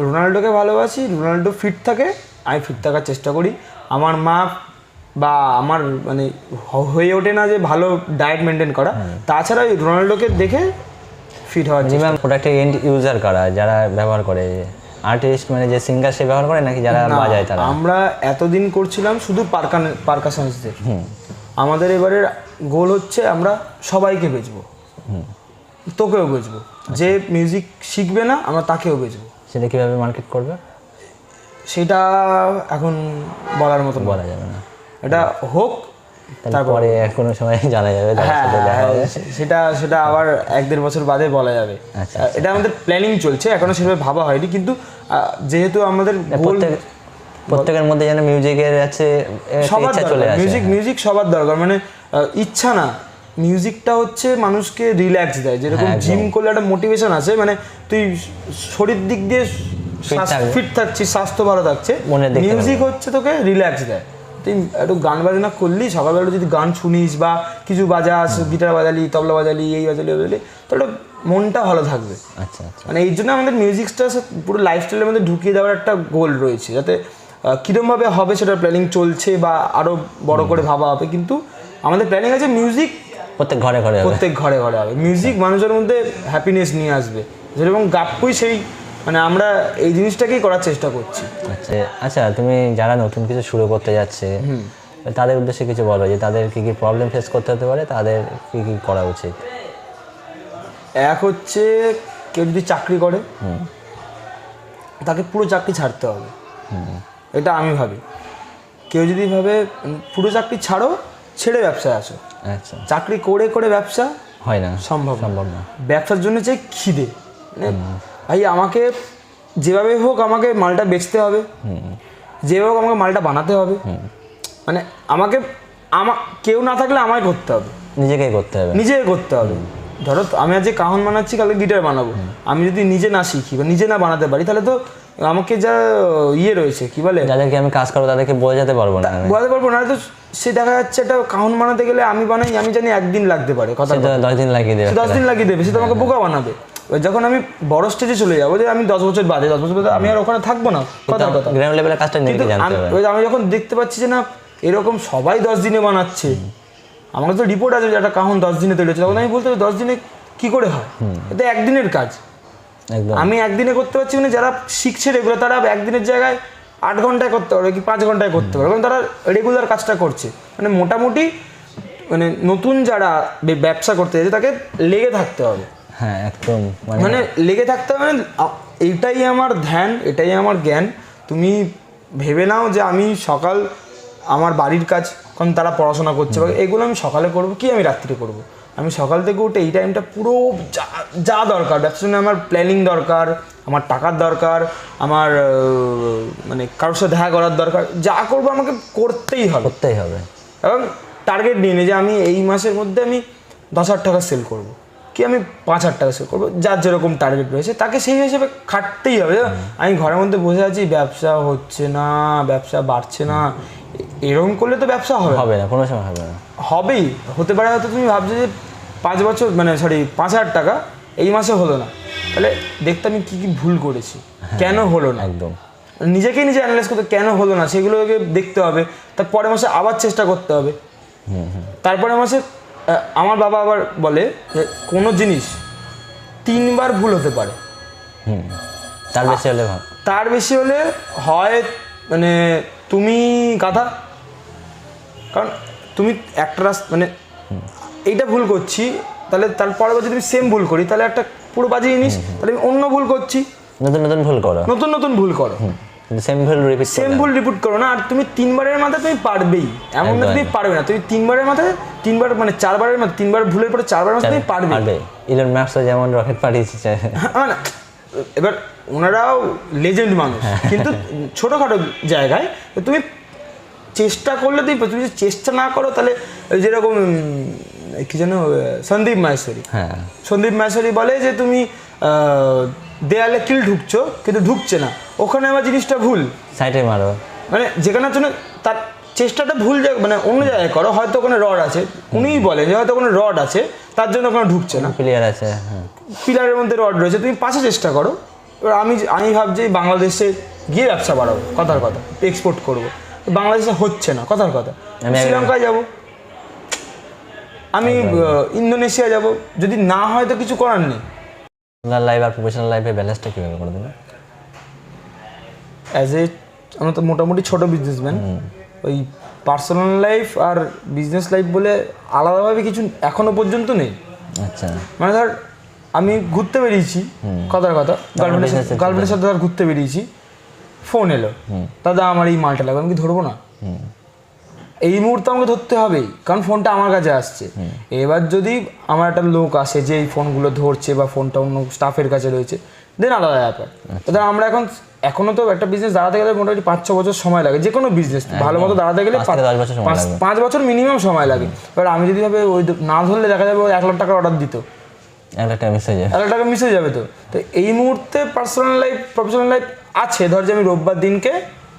রোনাল্ডোকে ভালোবাসি, রোনাল্ডো ফিট থাকে, আমি ফিট থাকার চেষ্টা করি। আমার মা বা আমার মানে হয়ে ওঠে না যে ভালো ডায়েট মেনটেন করা, তাছাড়া ওই রোনাল্ডোকে দেখে ফিট হওয়ার চেষ্টা। প্রোডাক্টের এন্ড ইউজার কারা যারা ব্যবহার করে? আর্টিস্ট মানে যে সিঙ্গার সে ব্যবহার করে নাকি যারা বাজায় তারা? আমরা এতদিন করছিলাম শুধু পারকাশনিস্টদের। আমাদের এবারের গোল হচ্ছে আমরা সবাইকে বেচবো, তোকেও বেচবো, যে মিউজিক শিখবে না আমরা তাকেও বেচবো। সেটা কীভাবে মার্কেট করবে সেটা এখন বলার মতো বলা যাবে না, এটা হোক তারপরে কোনো সময় জানা যাবে। সেটা আবার 1-1.5 বছর বাদে বলা যাবে। এটা আমাদের প্ল্যানিং চলছে, এখনো সেভাবে ভাবা হয়নি, কিন্তু যেহেতু আমাদের প্রত্যেকের মধ্যে যেন মিউজিকের আছে সবার দরকার, মিউজিক সবার দরকার, মানে ইচ্ছা না, মিউজিকটা হচ্ছে মানুষকে রিল্যাক্স দেয়। যেরকম জিম করলে একটা মোটিভেশন আছে, মানে তুই শরীর দিক দিয়ে ফিট থাকছিস, স্বাস্থ্য ভালো থাকছে, মিউজিক হচ্ছে তোকে রিল্যাক্স দেয়। তুই একটু গান বাজনা করলি, সকালবেলা যদি গান শুনিস বা কিছু বাজাস, গিটার বাজালি, তবলা বাজালি, এই বাজালি তাহলে মনটা ভালো থাকবে। আচ্ছা, মানে এই জন্য আমাদের মিউজিকটা পুরো লাইফস্টাইলের মধ্যে ঢুকিয়ে দেওয়ার একটা গোল রয়েছে, যাতে কীরকমভাবে হবে সেটা প্ল্যানিং চলছে বা আরও বড় করে ভাবা হবে। কিন্তু আমাদের প্ল্যানিং আছে মিউজিক প্রত্যেক ঘরে ঘরে হবে। মিউজিক মানুষের মধ্যে হ্যাপিনেস নিয়ে আসবে, যেরকম গাপ্পুই সেই, মানে আমরা এই জিনিসটাকেই করার চেষ্টা করছি। আচ্ছা, তুমি যারা নতুন কিছু শুরু করতে যাচ্ছে তাদের উদ্দেশ্যে কিছু বলো, যে তাদের কী কী প্রবলেম ফেস করতে হতে পারে, তাদের কী কী করা উচিত? এক হচ্ছে, কেউ যদি চাকরি করে তাকে পুরো চাকরি ছাড়তে হবে, এটা আমি ভাবি। কেউ যদি ভাবে পুরো চাকরি ছেড়ে ব্যবসায় আসো, আচ্ছা, চাকরি করে করে ব্যবসা হয় না, সম্ভব না। ব্যবসার জন্য চাই খিদে, ভাই আমাকে যেভাবে হোক আমাকে মালটা বেচতে হবে, যেভাবে হোক আমাকে মালটা বানাতে হবে, মানে আমাকে কেউ না থাকলে আমায় করতে হবে, নিজেকেই করতে হবে। ধরো আমি আজকে কাহন বানাচ্ছি, কালকে গিটার বানাবো, আমি যদি নিজে না শিখি বা নিজে না বানাতে পারি, তাহলে তো আমাকে যা রয়েছে কি বলে, যাদেরকে আমি কাজ করবো তাদেরকে বোঝাতে পারবো না, তো সে দেখা যাচ্ছে একটা কাহন বানাতে গেলে আমি জানি 1 দিন লাগতে পারে, কথা 10 দিন লাগিয়ে দেবে, সে তো আমাকে বোকা বানাবে। যখন আমি বড় স্টেজে চলে যাবো, যে আমি 10 বছর বাদে আমি আর ওখানে থাকবো না, গ্রাউন্ড লেভেলের কাজটা নিজেকে জানতে হবে। আমি যখন দেখতে পাচ্ছি যে না এরকম সবাই 10 দিনে বানাচ্ছে, আমাকে তো রিপোর্ট আছে যে একটা কাহন 10 দিনে তৈরি হচ্ছে, তখন আমি বলতে হবে 10 দিনে কি করে হয়, এটা 1 দিনের কাজ। আমি 1 দিনে করতে পারছি, মানে যারা শিখছে রেগুলার তারা 1 দিনের জায়গায় 8 ঘন্টায় করতে পারবে কি 5 ঘন্টায় করতে পারবে, কারণ তারা রেগুলার কাজটা করছে। মানে মোটামুটি মানে নতুন যারা ব্যবসা করতে যাচ্ছে তাকে লেগে থাকতে হবে। হ্যাঁ, একদম, মানে লেগে থাকতে হবে, মানে এইটাই আমার ধ্যান, এটাই আমার জ্ঞান। তুমি ভেবে নাও যে আমি সকাল আমার বাড়ির কাজ, কারণ তারা পড়াশোনা করছে বা এগুলো আমি সকালে করবো কি আমি রাত্রিরে করবো, আমি সকাল থেকে উঠে এই টাইমটা পুরো যা দরকার ব্যবসার জন্য, আমার প্ল্যানিং দরকার, আমার টাকার দরকার, আমার মানে কারোর সাথে দেখা করার দরকার, যা করবো আমাকে করতেই হবে। এবং টার্গেট নিয়ে যে আমি এই মাসের মধ্যে আমি 10,000 টাকা সেল করবো, কি আমি 5,000 টাকা সেল করবো, যার যেরকম টার্গেট রয়েছে তাকে সেই হিসেবে খাটতেই হবে। আমি ঘরের মধ্যে বসে আছি, ব্যবসা হচ্ছে না, ব্যবসা বাড়ছে না, এরকম করলে তো ব্যবসা হবে না, কোনো সময় হবে না। হবেই, হতে পারে হয়তো তুমি ভাবছো যে 5,000 টাকা এই মাসে হলো না, তাহলে দেখতে আমি কি ভুল করেছি, কেন হলো না, একদম নিজেকেই নিজে অ্যানালাইজ করতে, কেন হলো না সেগুলোকে দেখতে হবে। তারপরে মাসে আবার চেষ্টা করতে হবে। তারপরে মাসে আমার বাবা আবার বলে যে কোনো জিনিস 3 বার ভুল হতে পারে, তার বেশি হলে হয় মানে তুমি গাধা, কারণ তুমি একটা মানে এইটা ভুল করছি, তাহলে তারপরে যদি তুমি সেম ভুল করি তাহলে একটা পুরো বাজে জিনিস, তাহলে আমি অন্য ভুল করছি, নতুন ভুল করো, সেম ভুল রিপিট করো না। আর তুমি 3 বারের মাথায় তুমি পারবেই, এমন না তুমি পারবে না, তুমি 3 বারের মাথায় 3 বার মানে 4 বারের মাথায় 3 বার ভুলের পরে 4 বারের মাথায় তুমি পারবে। ইলন মাস্ক যেমন রকেট পাঠিয়েছে, এবার ওনারাও লেজেন্ড মানুষ, কিন্তু ছোটোখাটো জায়গায় তো তুমি চেষ্টা করলে তুমি যদি চেষ্টা না করো তাহলে ওই যেরকম কি যেন সন্দীপ মাহেশ্বরী, হ্যাঁ সন্দীপ মাহেশ্বরী বলে যে তুমি দেয়ালে কিল ঢুকছো কিন্তু ঢুকছে না, ওখানে আমার জিনিসটা ভুল, সাইডে মারো, মানে যেখানের জন্য তার চেষ্টাটা ভুল জায়গা, মানে অন্য জায়গায় করো, হয়তো ওখানে রড আছে, উনিই বলে যে হয়তো ওখানে রড আছে তার জন্য ওখানে ঢুকছে না, প্লেয়ার আছে, হ্যাঁ পিলারের মধ্যে রড রয়েছে, তুমি পাশে চেষ্টা করো। এবার আমি ভাবছি বাংলাদেশে গিয়ে ব্যবসা বাড়াবো, কথার কথা এক্সপোর্ট করবো, বাংলাদেশে হচ্ছে না, কথার কথা শ্রীলঙ্কায় যাব, আমি ইন্দোনেশিয়া যাব, যদি না হয় তো কিছু করার নেই। পার্সোনাল লাইফ আর প্রফেশনাল লাইফে ব্যালেন্সটা কীভাবে করে দেবে? অ্যাজ এ আমরা তো মোটামুটি ছোটো বিজনেসম্যান, ওই পার্সোনাল লাইফ আর বিজনেস লাইফ বলে আলাদাভাবে কিছু এখনো পর্যন্ত নেই। আচ্ছা, মানে ধর আমি ঘুরতে বেরিয়েছি, কথার কথা গার্লফ্রেন্ডের সাথে ধর ঘুরতে বেরিয়েছি, ফোন এলো, দাদা আমার এই মালটা লাগবে, আমি কি ধরবো না? এই মুহূর্তে আমাকে ধরতে হবেই, কারণ ফোনটা আমার কাছে আসছে। এবার যদি আমার একটা লোক আসে যে এই ফোনগুলো ধরছে বা ফোনটা অন্য স্টাফের কাছে রয়েছে, দেন আলাদা ব্যাপার। এবার আমরা এখনো তো একটা বিজনেস দাঁড়াতে গেলে মোটামুটি 5-6 বছর সময় লাগে, যে কোনো বিজনেস ভালো মতো দাঁড়াতে গেলে 5 বছর মিনিমাম সময় লাগে। এবার আমি যদি ভাবে ওই না ধরলে দেখা যাবে 1 লাখ টাকার অর্ডার দিত, 1 লাখ টাকা মিস হয়ে যাবে, 1 লাখ টাকা মিস হয়ে যাবে। তো এই মুহূর্তে পার্সোনাল লাইফ প্রফেশনাল লাইফ আছে, ধর যে আমি রোববার দিনকে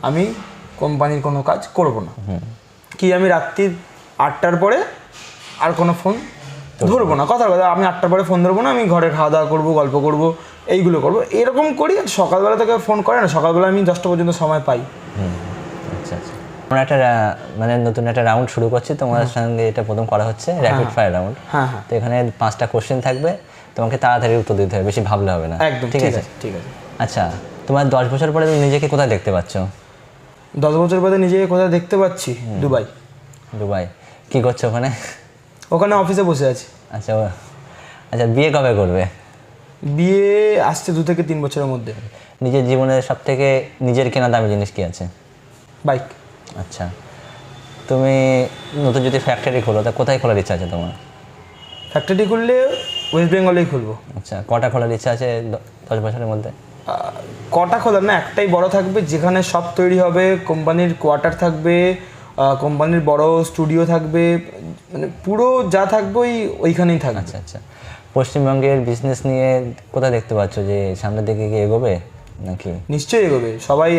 আমি কোম্পানির কোনো কাজ করব না, কি আমি রাত্রির 8টার পরে আর কোনো ফোন ধরবো না, কথার কথা আমি 8টার পরে ফোন ধরবো না, আমি ঘরে খাওয়া দাওয়া করবো, গল্প করবো, এইগুলো করবো, এরকম করি। সকালবেলা থেকে ফোন করে না, সকালবেলা আমি 10টা পর্যন্ত সময় পাই। আচ্ছা আচ্ছা, আমরা একটা মানে নতুন একটা রাউন্ড শুরু করছি তোমার সঙ্গে, এটা প্রথম করা হচ্ছে র্যাপিড ফায়ার রাউন্ড। হ্যাঁ হ্যাঁ, তো এখানে 5টা কোশ্চেন থাকবে, তোমাকে তাড়াতাড়ি উত্তর দিতে হবে, বেশি ভাবলে হবে না। একদম ঠিক আছে, ঠিক আছে। আচ্ছা, তোমার 10 বছর পরে তুমি নিজেকে কোথায় দেখতে পাচ্ছ? 10 বছর বাদে নিজেকে কোথায় দেখতে পাচ্ছি? দুবাই। দুবাই কি করছো ওখানে? ওখানে অফিসে বসে আছি। আচ্ছা আচ্ছা, বিয়ে কবে করবে? বিয়ে আসছে 2 থেকে 3 বছরের মধ্যে। নিজের জীবনের সব থেকে নিজের কেনা দামি জিনিস কি আছে? বাইক। আচ্ছা, তুমি নতুন যদি ফ্যাক্টরি খোলো তা কোথায় খোলার ইচ্ছা আছে তোমার? ফ্যাক্টরি খুললে ওয়েস্ট বেঙ্গলেই খুলবো। আচ্ছা, কটা খোলার ইচ্ছা আছে 10 বছরের মধ্যে? কটা খোলার না, একটাই বড় থাকবে, যেখানে সব তৈরি হবে, কোম্পানির কোয়ার্টার থাকবে, কোম্পানির বড় স্টুডিও থাকবে, মানে পুরো যা থাকবে ওইখানেই থাকবে। আচ্ছা আচ্ছা, পশ্চিমবঙ্গের বিজনেস নিয়ে কোথায় দেখতে পাচ্ছ যে সামনের দিকে কি এগোবে নাকি? নিশ্চয়ই এগোবে, সবাই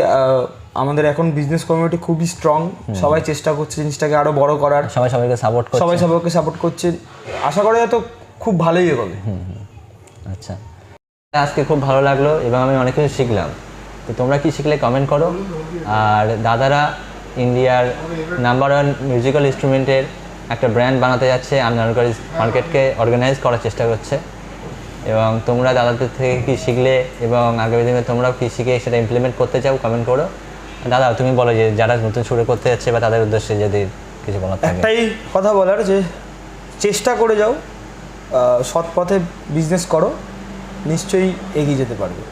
আমাদের এখন বিজনেস কমিউনিটি খুবই স্ট্রং, সবাই চেষ্টা করছে জিনিসটাকে আরো বড় করার, সবাই সবাইকে সাপোর্ট করছে, সবাই সবাইকে সাপোর্ট করছে, আশা করা যায় তো খুব ভালোই এগোবে। আচ্ছা, আজকে খুব ভালো লাগলো এবং আমি অনেক কিছু শিখলাম। তো তোমরা কি শিখলে কমেন্ট করো। আর দাদারা ইন্ডিয়ার নাম্বার 1 মিউজিক্যাল ইনস্ট্রুমেন্টের একটা ব্র্যান্ড বানাতে যাচ্ছে, আনঅর্গানাইজ মার্কেটকে অর্গানাইজ করার চেষ্টা করছে। এবং তোমরা দাদাদের থেকে কী শিখলে এবং আগামী দিনে তোমরাও কী শিখে সেটা ইমপ্লিমেন্ট করতে চাও কমেন্ট করো। দাদা তুমি বলো যে যারা নতুন শুরু করতে যাচ্ছে বা তাদের উদ্দেশ্যে যদি কিছু বলার থাকে। একটাই কথা বলার, যে চেষ্টা করে যাও, সৎ পথে বিজনেস করো, নিশ্চয়ই এগিয়ে যেতে পারবে।